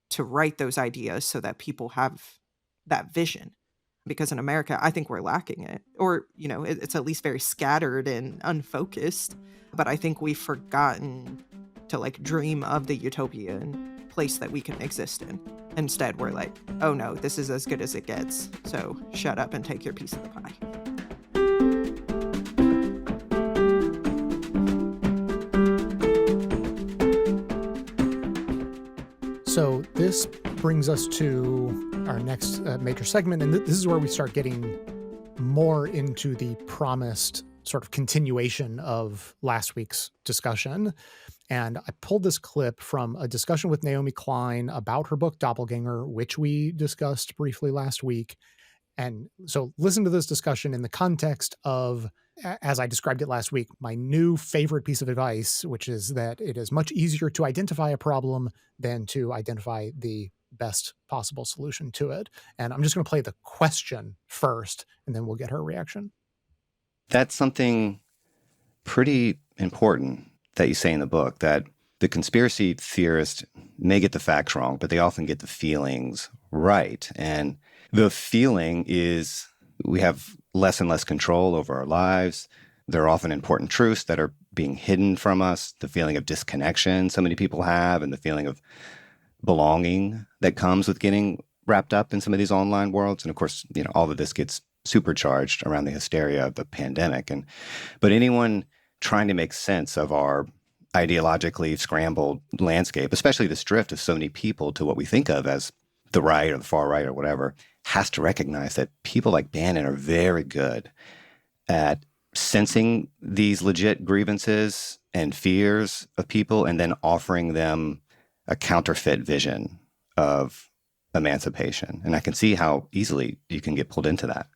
to write those ideas so that people have that vision. Because in America, I think we're lacking it. Or, it's at least very scattered and unfocused. But I think we've forgotten to like dream of the utopian place that we can exist in. Instead, we're like, oh no, this is as good as it gets. So shut up and take your piece of the pie. So this brings us to our next major segment. And this is where we start getting more into the promised sort of continuation of last week's discussion. And I pulled this clip from a discussion with Naomi Klein about her book Doppelganger, which we discussed briefly last week. And so listen to this discussion in the context of as I described it last week, my new favorite piece of advice, which is that it is much easier to identify a problem than to identify the best possible solution to it. And I'm just going to play the question first, and then we'll get her reaction. That's something pretty important that you say in the book, that the conspiracy theorists may get the facts wrong, but they often get the feelings right. And the feeling is we have less and less control over our lives. There are often important truths that are being hidden from us, the feeling of disconnection so many people have, and the feeling of belonging that comes with getting wrapped up in some of these online worlds. And of course, all of this gets supercharged around the hysteria of the pandemic. But anyone trying to make sense of our ideologically scrambled landscape, especially this drift of so many people to what we think of as the right or the far right or whatever, has to recognize that people like Bannon are very good at sensing these legit grievances and fears of people and then offering them a counterfeit vision of emancipation. And I can see how easily you can get pulled into that.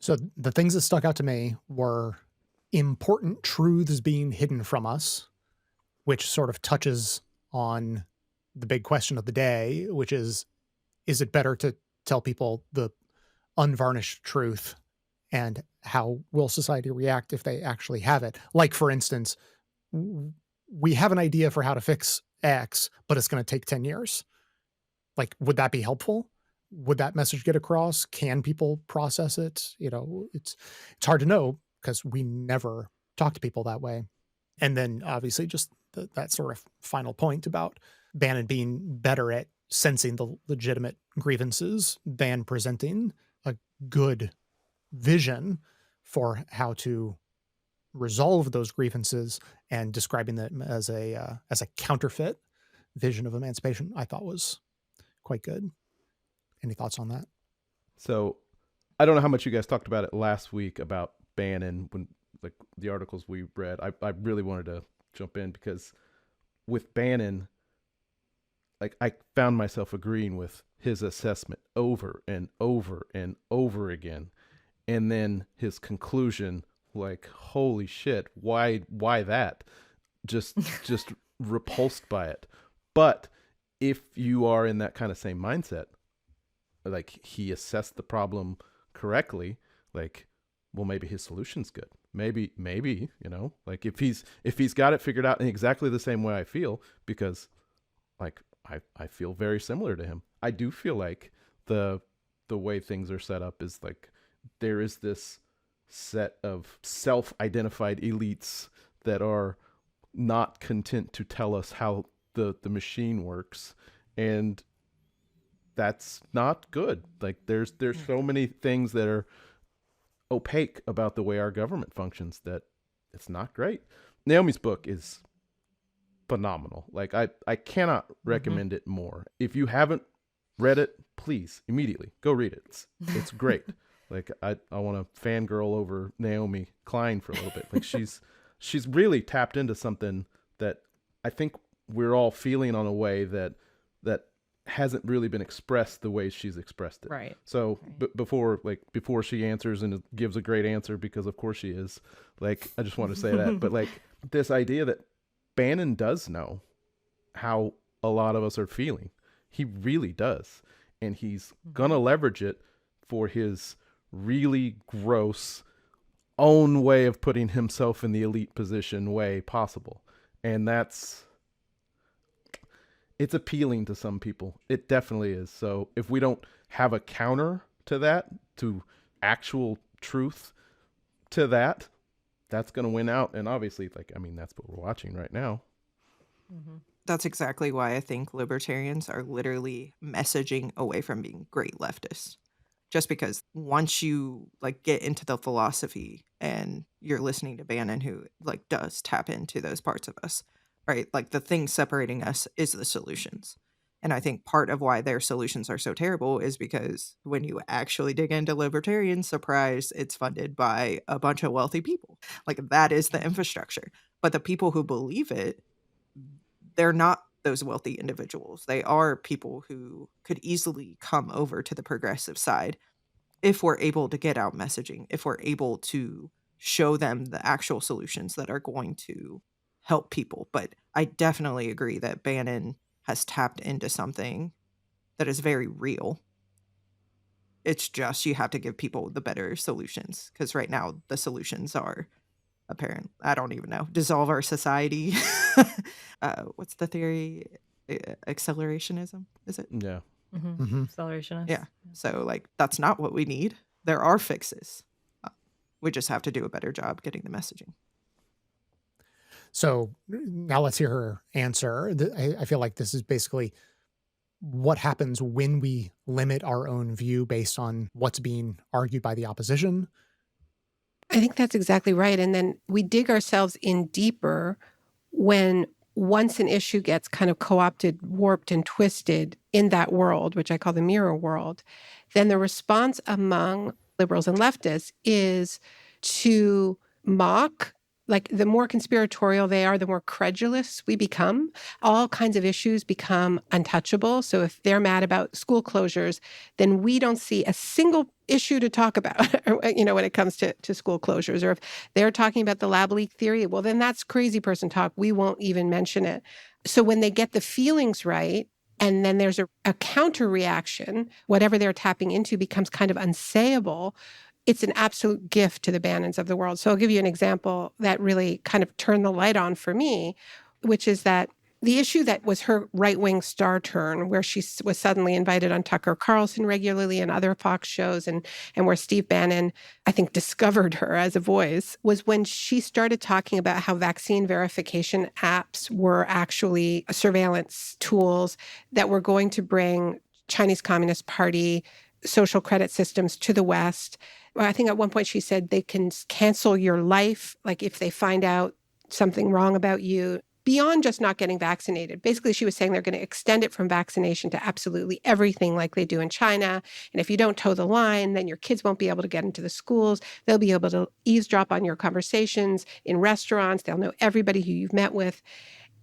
So the things that stuck out to me were important truths being hidden from us, which sort of touches on the big question of the day, which is it better to tell people the unvarnished truth, and how will society react if they actually have it? Like, for instance, we have an idea for how to fix X, but it's going to take 10 years. Like, would that be helpful? Would that message get across? Can people process it? It's hard to know because we never talk to people that way. And then obviously just that sort of final point about Bannon being better at sensing the legitimate grievances than presenting a good vision for how to resolve those grievances and describing them as a counterfeit vision of emancipation, I thought was quite good. Any thoughts on that? So I don't know how much you guys talked about it last week about Bannon, when like the articles we read. I really wanted to jump in because with Bannon, like I found myself agreeing with his assessment over and over and over again. And then his conclusion, like, holy shit, why that? Just repulsed by it. But if you are in that kind of same mindset, like he assessed the problem correctly, like, well, maybe his solution's good. Maybe, like if he's got it figured out in exactly the same way I feel, because like I feel very similar to him. I do feel like the way things are set up is like there is this set of self-identified elites that are not content to tell us how the machine works, and that's not good. Like there's so many things that are opaque about the way our government functions that it's not great. Naomi's book is phenomenal. Like I cannot recommend it more. If you haven't read it, please immediately go read it. It's great. Like I want to fangirl over Naomi Klein for a little bit. Like she's really tapped into something that I think we're all feeling on a way that hasn't really been expressed the way she's expressed it. Right. So before she answers and gives a great answer, because of course she is, like, I just want to say that. But like this idea that Bannon does know how a lot of us are feeling. He really does. And he's gonna leverage it for his really gross own way of putting himself in the elite position way possible. And it's appealing to some people. It definitely is. So if we don't have a counter to that, to actual truth to that, that's going to win out. And obviously, like, I mean, that's what we're watching right now. Mm-hmm. That's exactly why I think libertarians are literally messaging away from being great leftists. Just because once you like get into the philosophy and you're listening to Bannon, who like does tap into those parts of us, right? Like the thing separating us is the solutions. And I think part of why their solutions are so terrible is because when you actually dig into libertarian, surprise, it's funded by a bunch of wealthy people. Like that is the infrastructure. But the people who believe it, they're not those wealthy individuals. They are people who could easily come over to the progressive side if we're able to get out messaging, if we're able to show them the actual solutions that are going to help people. But I definitely agree that Bannon has tapped into something that is very real. It's just you have to give people the better solutions, because right now the solutions are apparent. I don't even know. Dissolve our society. What's the theory? Accelerationism, is it? Yeah. Accelerationist. Yeah. So like that's not what we need. There are fixes. We just have to do a better job getting the messaging. So now let's hear her answer. I feel like this is basically what happens when we limit our own view based on what's being argued by the opposition. I think that's exactly right. And then we dig ourselves in deeper when once an issue gets kind of co-opted, warped, and twisted in that world, which I call the mirror world, then the response among liberals and leftists is to mock. Like the more conspiratorial they are, the more credulous we become. All kinds of issues become untouchable. So if they're mad about school closures, then we don't see a single issue to talk about, when it comes to school closures. Or if they're talking about the lab leak theory, well, then that's crazy person talk. We won't even mention it. So when they get the feelings right, and then there's a counter reaction, whatever they're tapping into becomes kind of unsayable. It's an absolute gift to the Bannons of the world. So I'll give you an example that really kind of turned the light on for me, which is that the issue that was her right-wing star turn, where she was suddenly invited on Tucker Carlson regularly and other Fox shows, and where Steve Bannon, I think, discovered her as a voice, was when she started talking about how vaccine verification apps were actually surveillance tools that were going to bring Chinese Communist Party social credit systems to the West. I think at one point she said they can cancel your life, like if they find out something wrong about you, beyond just not getting vaccinated. Basically, she was saying they're going to extend it from vaccination to absolutely everything like they do in China. And if you don't toe the line, then your kids won't be able to get into the schools. They'll be able to eavesdrop on your conversations in restaurants. They'll know everybody who you've met with.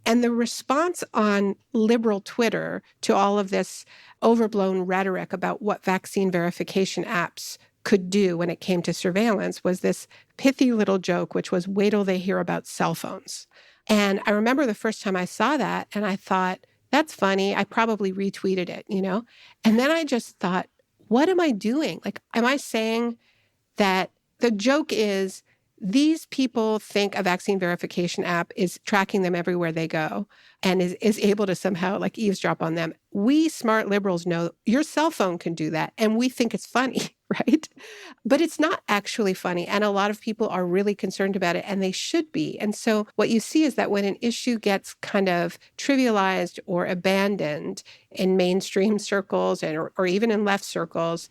And the response on liberal Twitter to all of this overblown rhetoric about what vaccine verification apps could do when it came to surveillance was this pithy little joke, which was, wait till they hear about cell phones. And I remember the first time I saw that and I thought, that's funny. I probably retweeted it, And then I just thought, what am I doing? Like, am I saying that the joke is these people think a vaccine verification app is tracking them everywhere they go and is able to somehow like eavesdrop on them? We smart liberals know your cell phone can do that, and we think it's funny, right? But it's not actually funny, and a lot of people are really concerned about it, and they should be. And so what you see is that when an issue gets kind of trivialized or abandoned in mainstream circles or even in left circles,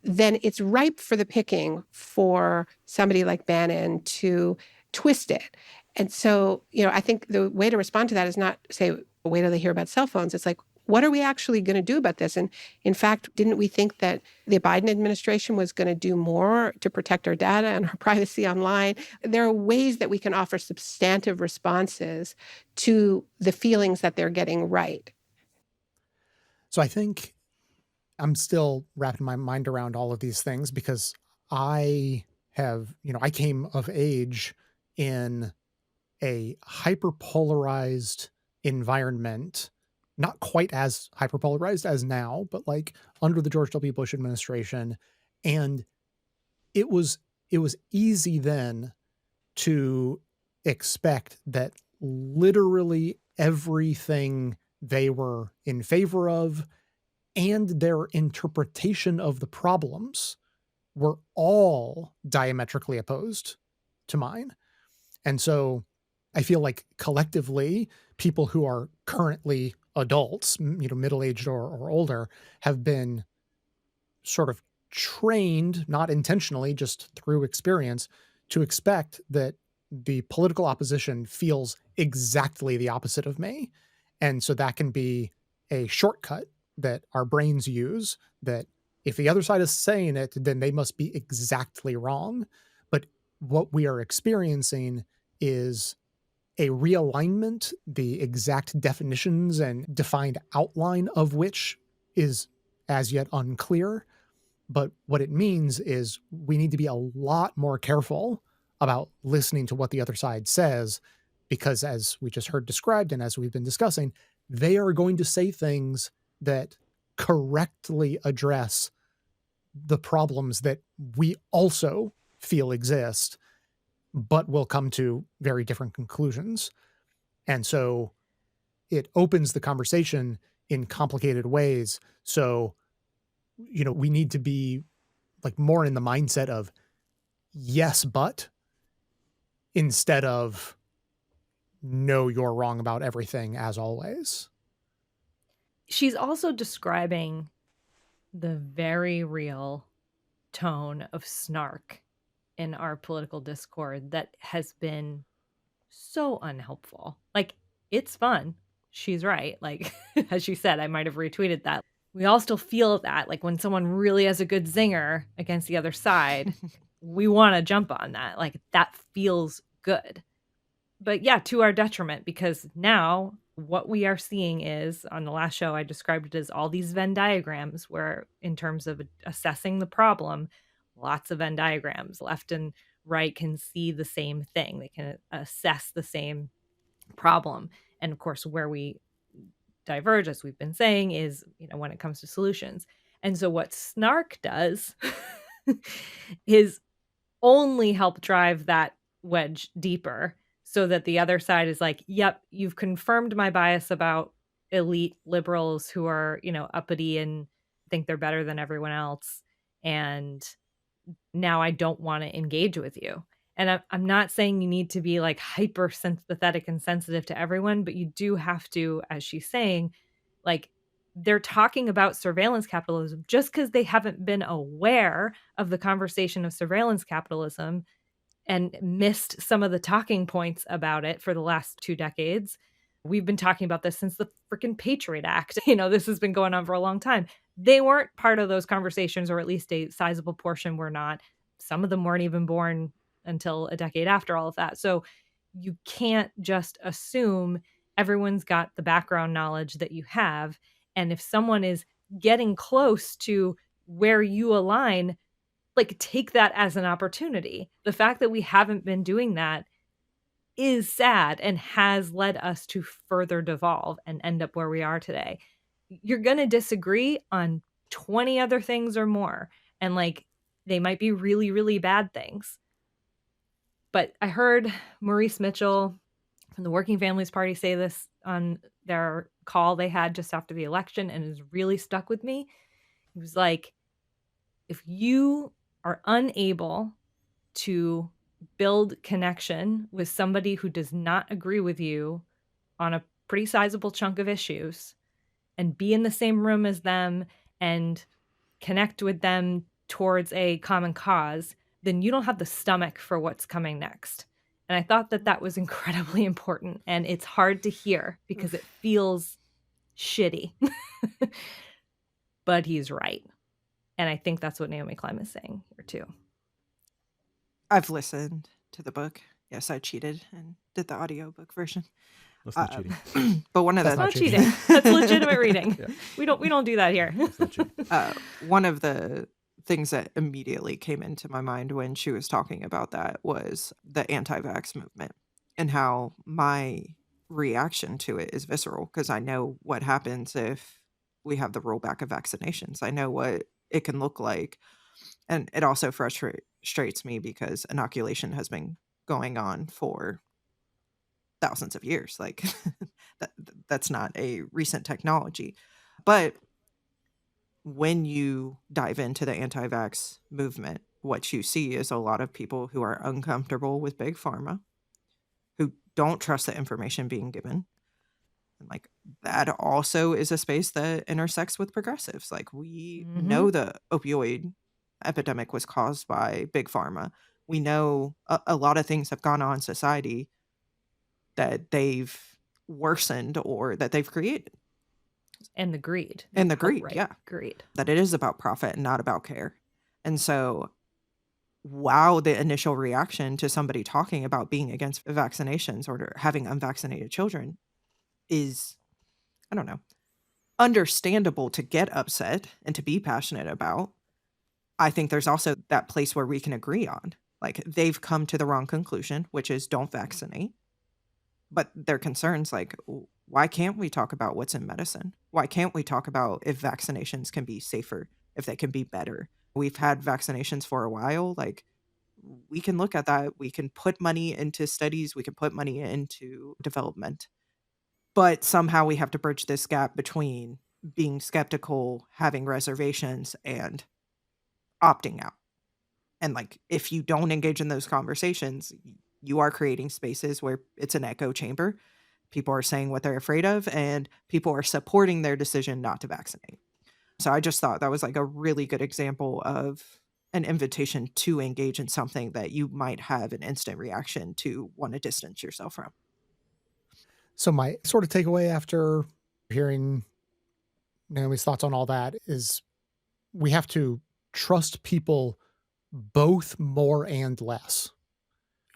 then it's ripe for the picking for somebody like Bannon to twist it. And so, I think the way to respond to that is not say, wait till they hear about cell phones. It's like, what are we actually going to do about this? And in fact, didn't we think that the Biden administration was going to do more to protect our data and our privacy online? There are ways that we can offer substantive responses to the feelings that they're getting right. So I think I'm still wrapping my mind around all of these things because I have, I came of age in a hyperpolarized environment, not quite as hyperpolarized as now, but like under the George W. Bush administration. And it was easy then to expect that literally everything they were in favor of and their interpretation of the problems were all diametrically opposed to mine. And so I feel like collectively, people who are currently adults, middle-aged or older, have been sort of trained, not intentionally, just through experience, to expect that the political opposition feels exactly the opposite of me. And so that can be a shortcut that our brains use, that if the other side is saying it, then they must be exactly wrong. But what we are experiencing is a realignment, the exact definitions and defined outline of which is as yet unclear. But what it means is we need to be a lot more careful about listening to what the other side says, because as we just heard described and as we've been discussing, they are going to say things that correctly address the problems that we also feel exist, but will come to very different conclusions. And so it opens the conversation in complicated ways. So, we need to be like more in the mindset of yes, but instead of no, you're wrong about everything as always. She's also describing the very real tone of snark in our political discord that has been so unhelpful. Like, it's fun. She's right. Like, as she said, I might have retweeted that. We all still feel that. Like, when someone really has a good zinger against the other side, we want to jump on that. Like, that feels good. But yeah, to our detriment, because now what we are seeing is, on the last show, I described it as all these Venn diagrams where, in terms of assessing the problem, lots of Venn diagrams, left and right can see the same thing. They can assess the same problem. And of course, where we diverge, as we've been saying, is, when it comes to solutions. And so what snark does is only help drive that wedge deeper, so that the other side is like, yep, you've confirmed my bias about elite liberals who are, uppity and think they're better than everyone else. And now I don't want to engage with you. And I'm not saying you need to be like hyper sympathetic and sensitive to everyone, but you do have to, as she's saying, like, they're talking about surveillance capitalism. Just because they haven't been aware of the conversation of surveillance capitalism and missed some of the talking points about it for the last 2 decades. We've been talking about this since the freaking Patriot Act. This has been going on for a long time. They weren't part of those conversations, or at least a sizable portion were not. Some of them weren't even born until a decade after all of that. So you can't just assume everyone's got the background knowledge that you have. And if someone is getting close to where you align, like, take that as an opportunity. The fact that we haven't been doing that is sad and has led us to further devolve and end up where we are today. You're going to disagree on 20 other things or more. And like, they might be really, really bad things. But I heard Maurice Mitchell from the Working Families Party say this on their call they had just after the election, and has really stuck with me. He was like, if you are unable to build connection with somebody who does not agree with you on a pretty sizable chunk of issues, and be in the same room as them and connect with them towards a common cause, then you don't have the stomach for what's coming next. And I thought that that was incredibly important. And it's hard to hear because it feels shitty. But he's right. And I think that's what Naomi Klein is saying here too. I've listened to the book. Yes, I cheated and did the audiobook version. That's not cheating. But one of That's the not Not cheating. That's legitimate reading. Yeah. We don't do that here. That's not cheating. one of the things that immediately came into my mind when she was talking about that was the anti-vax movement, and how my reaction to it is visceral, because I know what happens if we have the rollback of vaccinations. I know what it can look like. And it also frustrates me because inoculation has been going on for thousands of years. Like, that's not a recent technology. But when you dive into the anti-vax movement, what you see is a lot of people who are uncomfortable with big pharma, who don't trust the information being given. And like, that also is a space that intersects with progressives. Like, we know the opioid epidemic was caused by big pharma. We know a lot of things have gone on in society that they've worsened or that they've created. And the greed. And the greed, Outright yeah. Greed. That it is about profit and not about care. And so, wow, the initial reaction to somebody talking about being against vaccinations or having unvaccinated children is, I don't know, understandable to get upset and to be passionate about. I think there's also that place where we can agree on. Like they've come to the wrong conclusion, which is don't vaccinate. But their concerns like, why can't we talk about what's in medicine? Why can't we talk about if vaccinations can be safer, if they can be better? We've had vaccinations for a while. Like we can look at that. We can put money into studies. We can put money into development. But somehow we have to bridge this gap between being skeptical, having reservations, and opting out. And like, if you don't engage in those conversations, you are creating spaces where it's an echo chamber. People are saying what they're afraid of, and people are supporting their decision not to vaccinate. So I just thought that was like a really good example of an invitation to engage in something that you might have an instant reaction to want to distance yourself from. So my sort of takeaway after hearing Naomi's thoughts on all that is we have to trust people both more and less.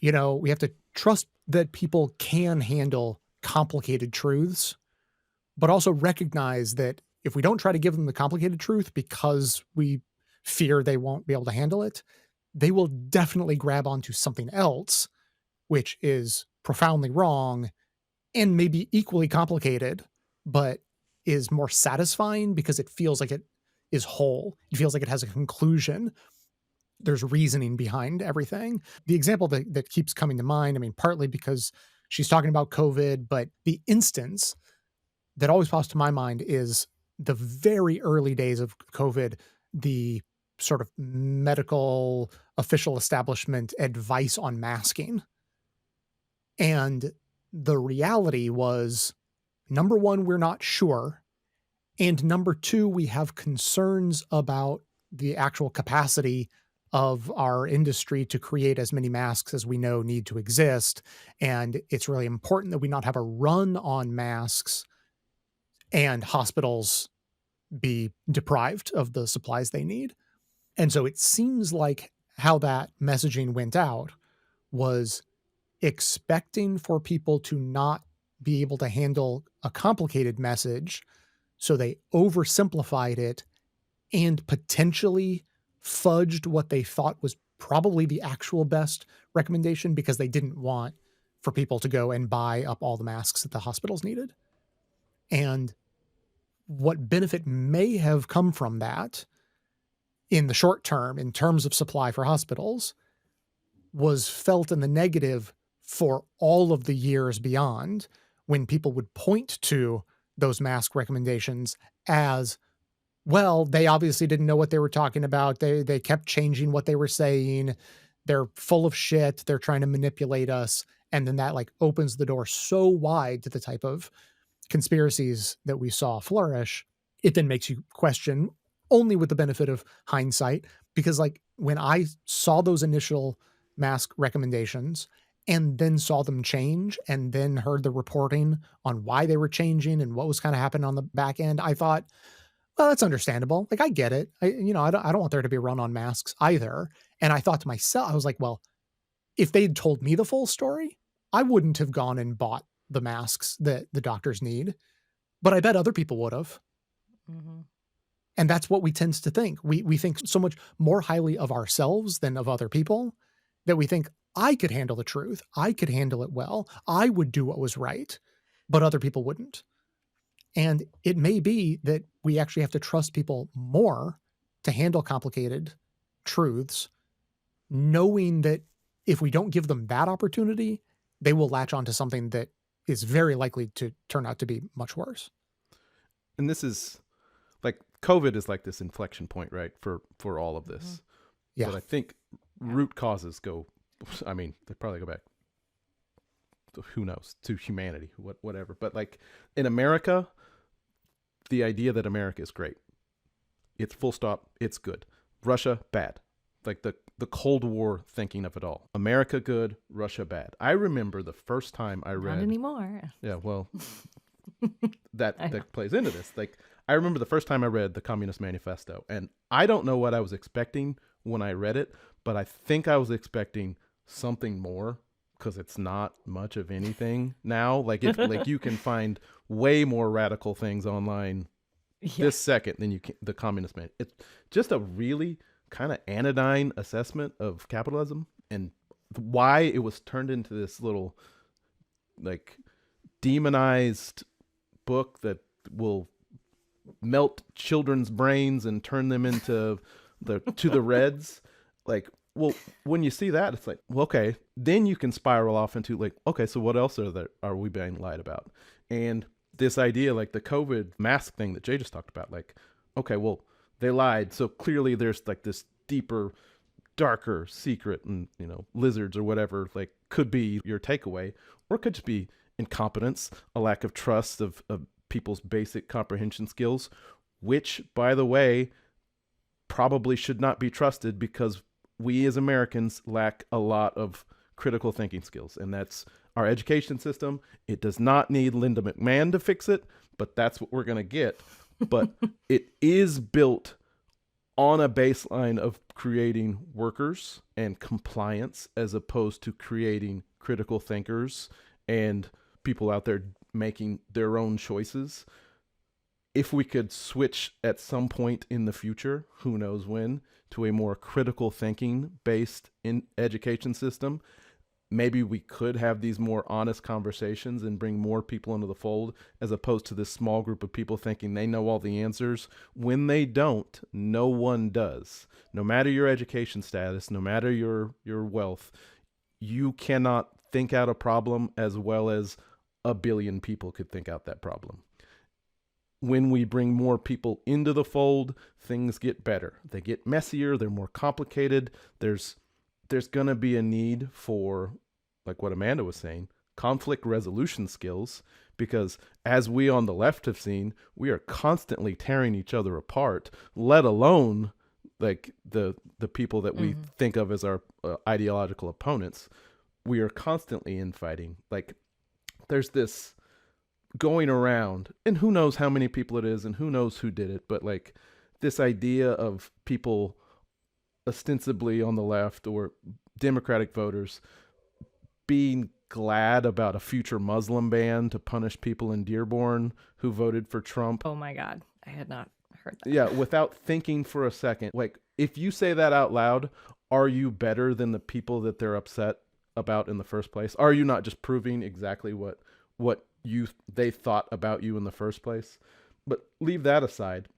You know, we have to trust that people can handle complicated truths, but also recognize that if we don't try to give them the complicated truth because we fear they won't be able to handle it, they will definitely grab onto something else, which is profoundly wrong and maybe equally complicated, but is more satisfying because it feels like it is whole. It feels like it has a conclusion. There's reasoning behind everything. The example that keeps coming to mind, I mean, partly because she's talking about COVID, but the instance that always pops to my mind is the very early days of COVID, the sort of medical official establishment advice on masking. And the reality was, number one, we're not sure. And number two, we have concerns about the actual capacity of our industry to create as many masks as we know need to exist. And it's really important that we not have a run on masks and hospitals be deprived of the supplies they need. And so it seems like how that messaging went out was expecting for people to not be able to handle a complicated message. So they oversimplified it and potentially fudged what they thought was probably the actual best recommendation because they didn't want for people to go and buy up all the masks that the hospitals needed. And what benefit may have come from that in the short term, in terms of supply for hospitals, was felt in the negative for all of the years beyond when people would point to those mask recommendations as, well, they obviously didn't know what they were talking about. They kept changing what they were saying. They're full of shit. They're trying to manipulate us. And then that like opens the door so wide to the type of conspiracies that we saw flourish. It then makes you question, only with the benefit of hindsight, because like when I saw those initial mask recommendations and then saw them change and then heard the reporting on why they were changing and what was kind of happening on the back end, I thought, well, that's understandable. Like I get it. I don't want there to be a run on masks either. And I thought to myself, I was like, well, if they'd told me the full story, I wouldn't have gone and bought the masks that the doctors need, but I bet other people would have. Mm-hmm. And that's what we tend to think. We think so much more highly of ourselves than of other people that we think I could handle the truth. I could handle it well. I would do what was right, but other people wouldn't. And it may be that we actually have to trust people more to handle complicated truths, knowing that if we don't give them that opportunity, they will latch onto something that is very likely to turn out to be much worse. And this is like COVID is like this inflection point, right? For all of this. Mm-hmm. Yeah. But I think root causes go, I mean, they probably go back, who knows, to humanity, whatever. But like in America, the idea that America is great. It's full stop. It's good. Russia, bad. Like the Cold War thinking of it all. America, good. Russia, bad. I remember the first time I read. Not anymore. Yeah, well, that plays into this. Like I remember the first time I read the Communist Manifesto, and I don't know what I was expecting when I read it, but I think I was expecting something more because it's not much of anything now. Like like you can find way more radical things online this second than you can the Communist Man. It's just a really kind of anodyne assessment of capitalism. and why it was turned into this little like demonized book that will melt children's brains and turn them into the reds. Like, well, when you see that, it's like, well, okay, then you can spiral off into like, okay, so what else are we being lied about? And this idea, like the COVID mask thing that Jay just talked about, like, okay, well, they lied, so clearly there's like this deeper, darker secret, and lizards or whatever, like, could be your takeaway, or it could just be incompetence, a lack of trust of people's basic comprehension skills, which, by the way, probably should not be trusted because we as Americans lack a lot of critical thinking skills, and that's our education system. It does not need Linda McMahon to fix it, but that's what we're going to get. But it is built on a baseline of creating workers and compliance as opposed to creating critical thinkers and people out there making their own choices. If we could switch at some point in the future, who knows when, to a more critical thinking based in education system, maybe we could have these more honest conversations and bring more people into the fold, as opposed to this small group of people thinking they know all the answers when they don't. No one does. No matter your education status, no matter your wealth, you cannot think out a problem as well as a billion people could think out that problem. When we bring more people into the fold, things get better. They get messier, they're more complicated. There's going to be a need for, like what Amanda was saying, conflict resolution skills, because as we on the left have seen, we are constantly tearing each other apart, let alone like the people that we think of as our ideological opponents. We are constantly infighting. Like, there's this going around, and who knows how many people it is and who knows who did it, but like this idea of people ostensibly on the left or Democratic voters being glad about a future Muslim ban to punish people in Dearborn who voted for Trump. Oh my God. I had not heard that. Yeah, without thinking for a second. Like, if you say that out loud, are you better than the people that they're upset about in the first place? Are you not just proving exactly what they thought about you in the first place? But leave that aside.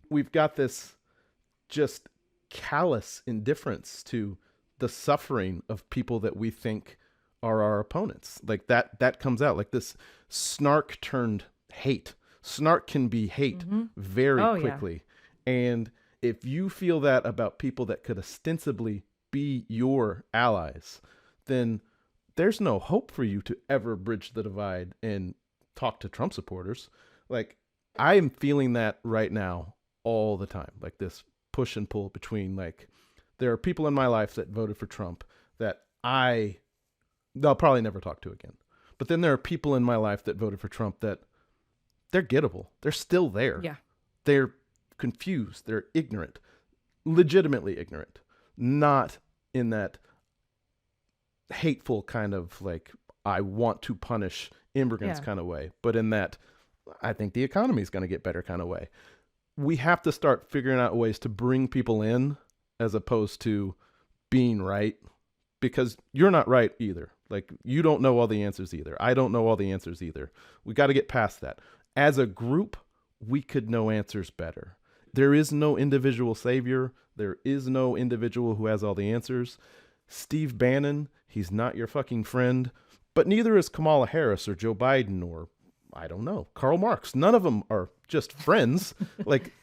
We've got this just callous indifference to the suffering of people that we think are our opponents. Like that comes out like this snark turned hate. Snark can be hate very quickly. Yeah. And if you feel that about people that could ostensibly be your allies, then there's no hope for you to ever bridge the divide and talk to Trump supporters. Like, I am feeling that right now all the time. Like this push and pull between, like, there are people in my life that voted for Trump that they'll probably never talk to again. But then there are people in my life that voted for Trump that they're gettable. They're still there. Yeah. They're confused. They're ignorant, legitimately ignorant, not in that hateful kind of like, I want to punish immigrants kind of way, but in that I think the economy is going to get better kind of way. We have to start figuring out ways to bring people in as opposed to being right, because you're not right either. Like, you don't know all the answers either. I don't know all the answers either. We got to get past that. As a group, we could know answers better. There is no individual savior. There is no individual who has all the answers. Steve Bannon, he's not your fucking friend, but neither is Kamala Harris or Joe Biden or, I don't know, Karl Marx. None of them are just friends. Like,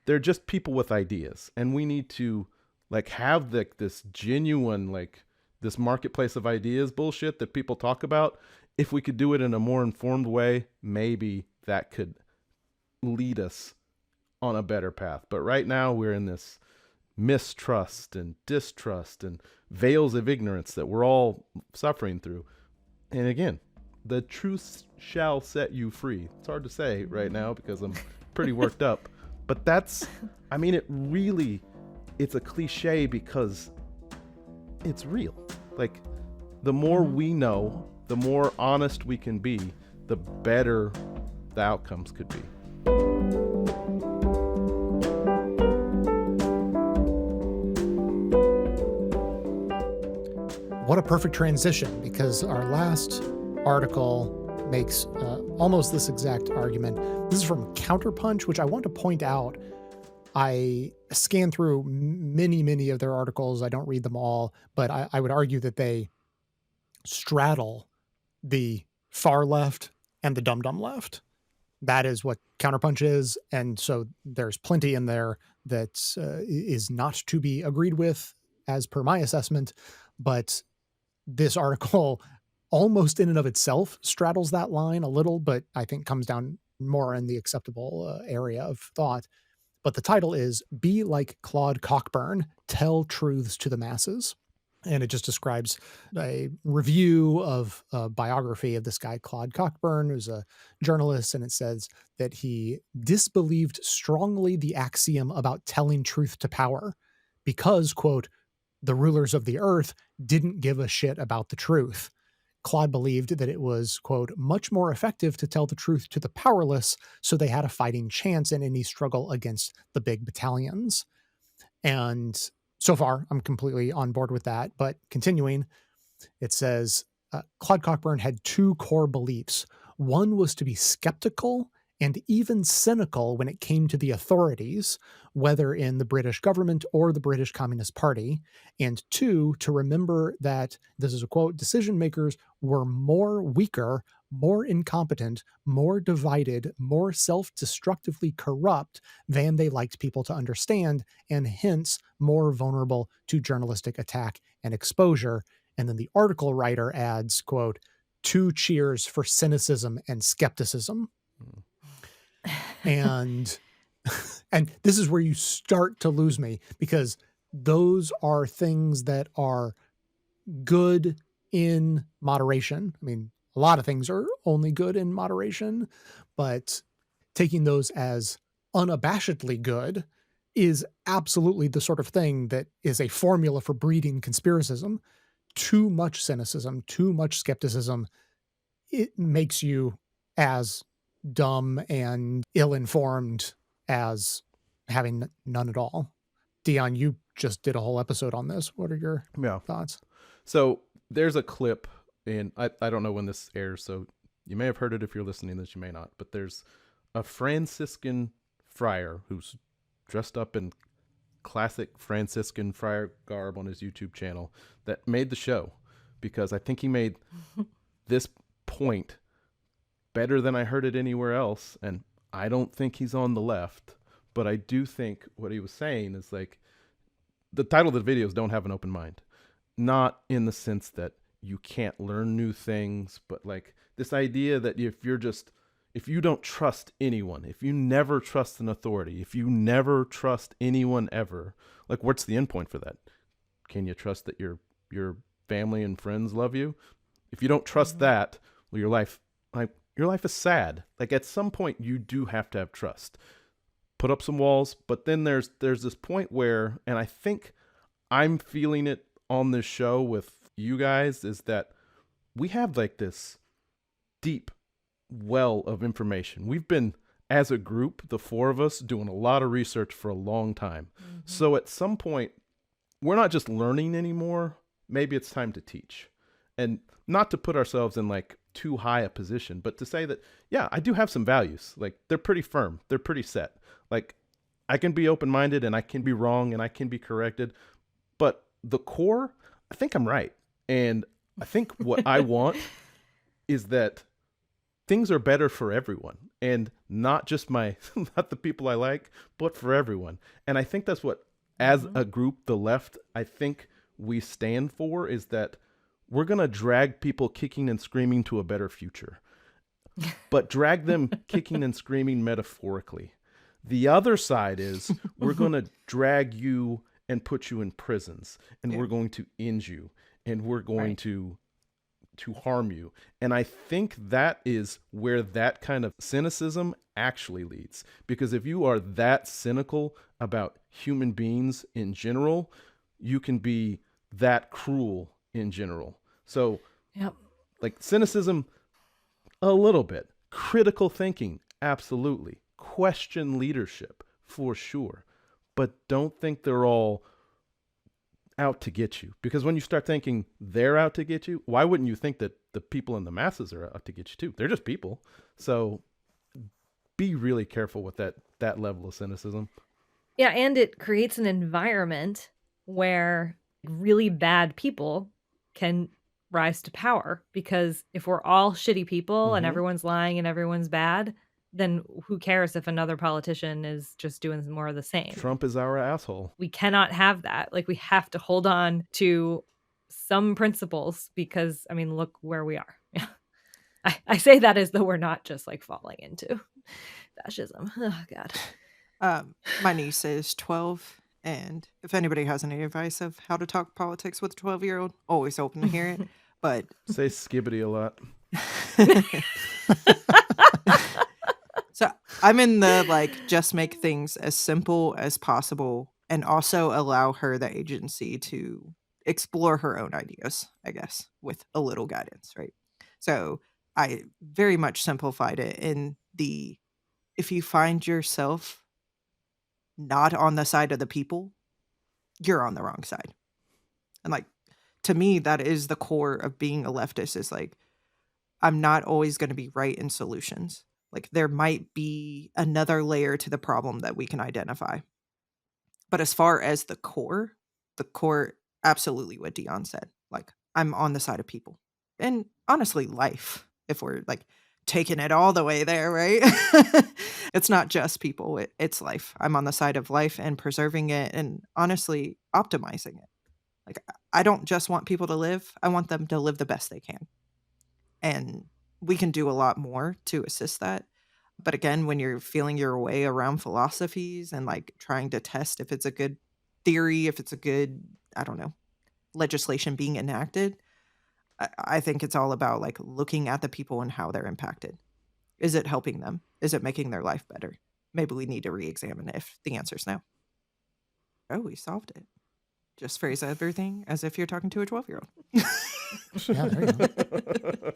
they're just people with ideas. And we need to like have this genuine, like this marketplace of ideas bullshit that people talk about. If we could do it in a more informed way, maybe that could lead us on a better path. But right now we're in this mistrust and distrust and veils of ignorance that we're all suffering through. And again, the truth shall set you free. It's hard to say right now because I'm pretty worked up, but that's, I mean, it's a cliche because it's real. Like, the more we know, the more honest we can be, the better the outcomes could be. what a perfect transition, because our last article makes almost this exact argument. This is from Counterpunch, which I want to point out. I scan through many of their articles. I don't read them all, but I would argue that they straddle the far left and the dumb left. That is what Counterpunch is. And so there's plenty in there that is not to be agreed with as per my assessment. But this article almost in and of itself straddles that line a little, but I think comes down more in the acceptable area of thought. But the title is Be Like Claude Cockburn, Tell Truths to the Masses. And it just describes a review of a biography of this guy, Claude Cockburn, who's a journalist. And it says that he disbelieved strongly the axiom about telling truth to power because, quote, the rulers of the earth didn't give a shit about the truth. Claude believed that it was, quote, much more effective to tell the truth to the powerless so they had a fighting chance in any struggle against the big battalions. And so far, I'm completely on board with that. But continuing, it says, Claude Cockburn had two core beliefs. One was to be skeptical and even cynical when it came to the authorities, whether in the British government or the British Communist Party. And two, to remember that, this is a quote, decision makers were weaker, more incompetent, more divided, more self-destructively corrupt than they liked people to understand, and hence more vulnerable to journalistic attack and exposure. And then the article writer adds, quote, 2 cheers for cynicism and skepticism. And this is where you start to lose me, because those are things that are good in moderation. I mean, a lot of things are only good in moderation, but taking those as unabashedly good is absolutely the sort of thing that is a formula for breeding conspiracism. Too much cynicism, too much skepticism, it makes you as dumb and ill-informed as having none at all. Deon, you just did a whole episode on this. What are your thoughts? So there's a clip, and I don't know when this airs, so you may have heard it if you're listening to this, you may not, but there's a Franciscan friar who's dressed up in classic Franciscan friar garb on his YouTube channel that made the show, because I think he made this point better than I heard it anywhere else. And I don't think he's on the left, but I do think what he was saying is, like, the title of the video is Don't Have an Open Mind. Not in the sense that you can't learn new things, but like this idea that if you don't trust anyone, if you never trust an authority, if you never trust anyone ever, like, what's the end point for that? Can you trust that your family and friends love you? If you don't trust that, well, your life is sad. Like, at some point you do have to have trust. Put up some walls, but then there's this point where, and I think I'm feeling it on this show with you guys, is that we have like this deep well of information. We've been, as a group, the 4 of us, doing a lot of research for a long time. Mm-hmm. So at some point, we're not just learning anymore. Maybe it's time to teach. And not to put ourselves in like too high a position, but to say that, yeah, I do have some values. Like, they're pretty firm. They're pretty set. Like, I can be open-minded and I can be wrong and I can be corrected. But the core, I think I'm right. And I think what I want is that things are better for everyone, and not just not the people I like, but for everyone. And I think that's what, as a group, the left, I think we stand for, is that we're going to drag people kicking and screaming to a better future, but drag them kicking and screaming metaphorically. The other side is we're going to drag you and put you in prisons, and we're going to end you, and we're going to harm you. And I think that is where that kind of cynicism actually leads. Because if you are that cynical about human beings in general, you can be that cruel in general. So, like, cynicism, a little bit. Critical thinking, absolutely. Question leadership, for sure. But don't think they're all out to get you. Because when you start thinking they're out to get you, why wouldn't you think that the people in the masses are out to get you too? They're just people. So be really careful with that level of cynicism. Yeah, and it creates an environment where really bad people can rise to power, because if we're all shitty people and everyone's lying and everyone's bad, then who cares if another politician is just doing more of the same? Trump is our asshole. We cannot have that. Like, we have to hold on to some principles, because, I mean, look where we are. Yeah. I say that as though we're not just like falling into fascism. Oh, God. My niece is 12, and if anybody has any advice of how to talk politics with a 12-year-old, always open to hear it. But Say skibbity a lot. so I'm in the like, just make things as simple as possible and also allow her the agency to explore her own ideas, I guess, with a little guidance, right? So I very much simplified it in the, if you find yourself not on the side of the people, you're on the wrong side. And like, to me, that is the core of being a leftist, is like, I'm not always going to be right in solutions. Like, there might be another layer to the problem that we can identify. But as far as the core, absolutely what Deon said. Like, I'm on the side of people. And honestly, life, if we're like taking it all the way there, right? It's not just people, it's life. I'm on the side of life and preserving it and honestly optimizing it. Like, I don't just want people to live, I want them to live the best they can. And we can do a lot more to assist that. But again, when you're feeling your way around philosophies and like trying to test if it's a good theory, if it's a good, I don't know, legislation being enacted, I think it's all about like looking at the people and how they're impacted. Is it helping them? Is it making their life better? Maybe we need to re-examine it if the answer's no. Oh, we solved it. Just phrase everything as if you're talking to a 12-year-old. Yeah, there you go.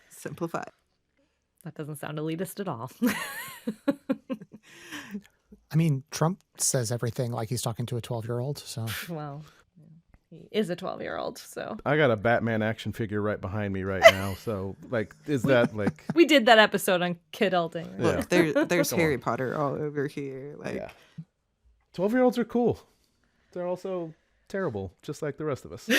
Simplify. That doesn't sound elitist at all. I mean, Trump says everything like he's talking to a 12-year-old. So Well, he is a 12-year-old, so. I got a Batman action figure right behind me right now. So, like, is that like... We did that episode on kidulting. Right? Yeah. Look, there's Come Harry on. Potter all over here. Like, Yeah. 12-year-olds are cool. They're also terrible, just like the rest of us.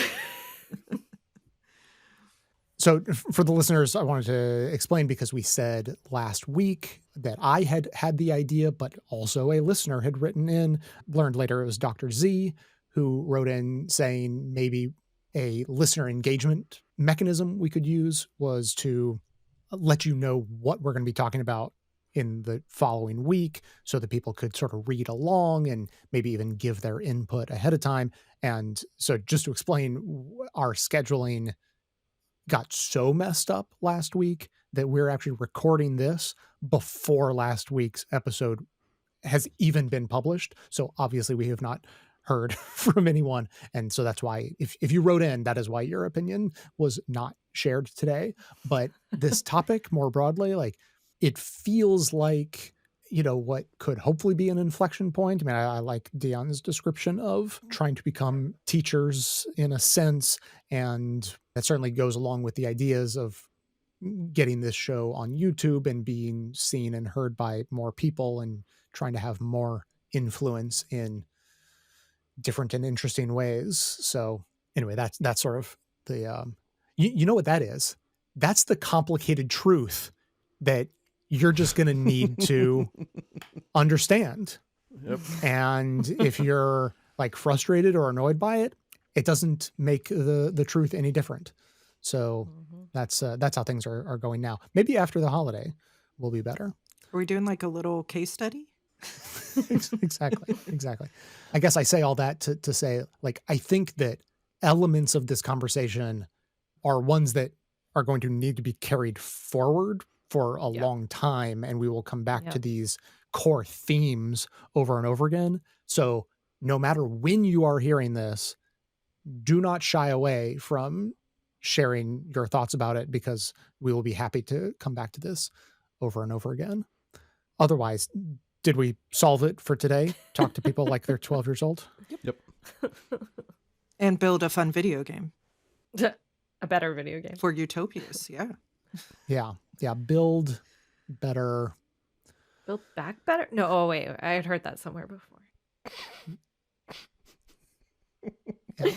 So for the listeners, I wanted to explain, because we said last week that I had the idea, but also a listener had written in. Learned later it was Dr. Z who wrote in saying maybe a listener engagement mechanism we could use was to let you know what we're going to be talking about in the following week, so that people could sort of read along and maybe even give their input ahead of time. And so just to explain, our scheduling got so messed up last week that we're actually recording this before last week's episode has even been published. So obviously we have not heard from anyone. And so that's why, if you wrote in, that is why your opinion was not shared today. But this topic more broadly, like, it feels like, you know, what could hopefully be an inflection point. I mean, I like Deon's description of trying to become teachers in a sense. And that certainly goes along with the ideas of getting this show on YouTube and being seen and heard by more people and trying to have more influence in different and interesting ways. So anyway, that's sort of the, you know what that is? That's the complicated truth that you're just going to need to understand. Yep. And if you're like frustrated or annoyed by it, it doesn't make the truth any different. So that's how things are going now. Maybe after the holiday will be better. are we doing like a little case study? Exactly. I guess I say all that to say, like, I think that elements of this conversation are ones that are going to need to be carried forward for a long time. And we will come back to these core themes over and over again. So no matter when you are hearing this, do not shy away from sharing your thoughts about it, because we will be happy to come back to this over and over again. Otherwise, did we solve it for today? Talk to people like they're 12 years old? Yep. And build a fun video game A better video game. for utopias. Yeah. Yeah. Build better. Build back better? No, oh wait, I had heard that somewhere before. Yeah.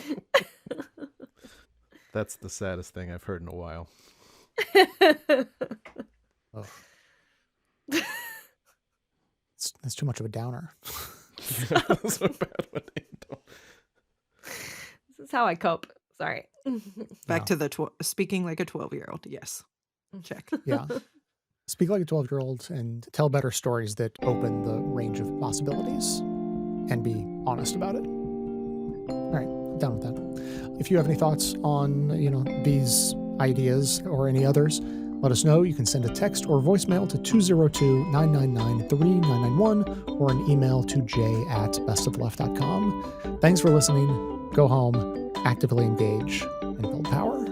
That's the saddest thing I've heard in a while. Oh. That's too much of a downer. That's a bad one. This is how I cope. Sorry. Back to the speaking like a 12-year-old. Yes. Check. Yeah. Speak like a 12-year-old and tell better stories that open the range of possibilities and be honest about it. All right, I'm done with that. If you have any thoughts on, these ideas or any others, let us know. You can send a text or voicemail to 202-999-3991 or an email to j@bestofleft.com. Thanks for listening. Go home, actively engage, and build power.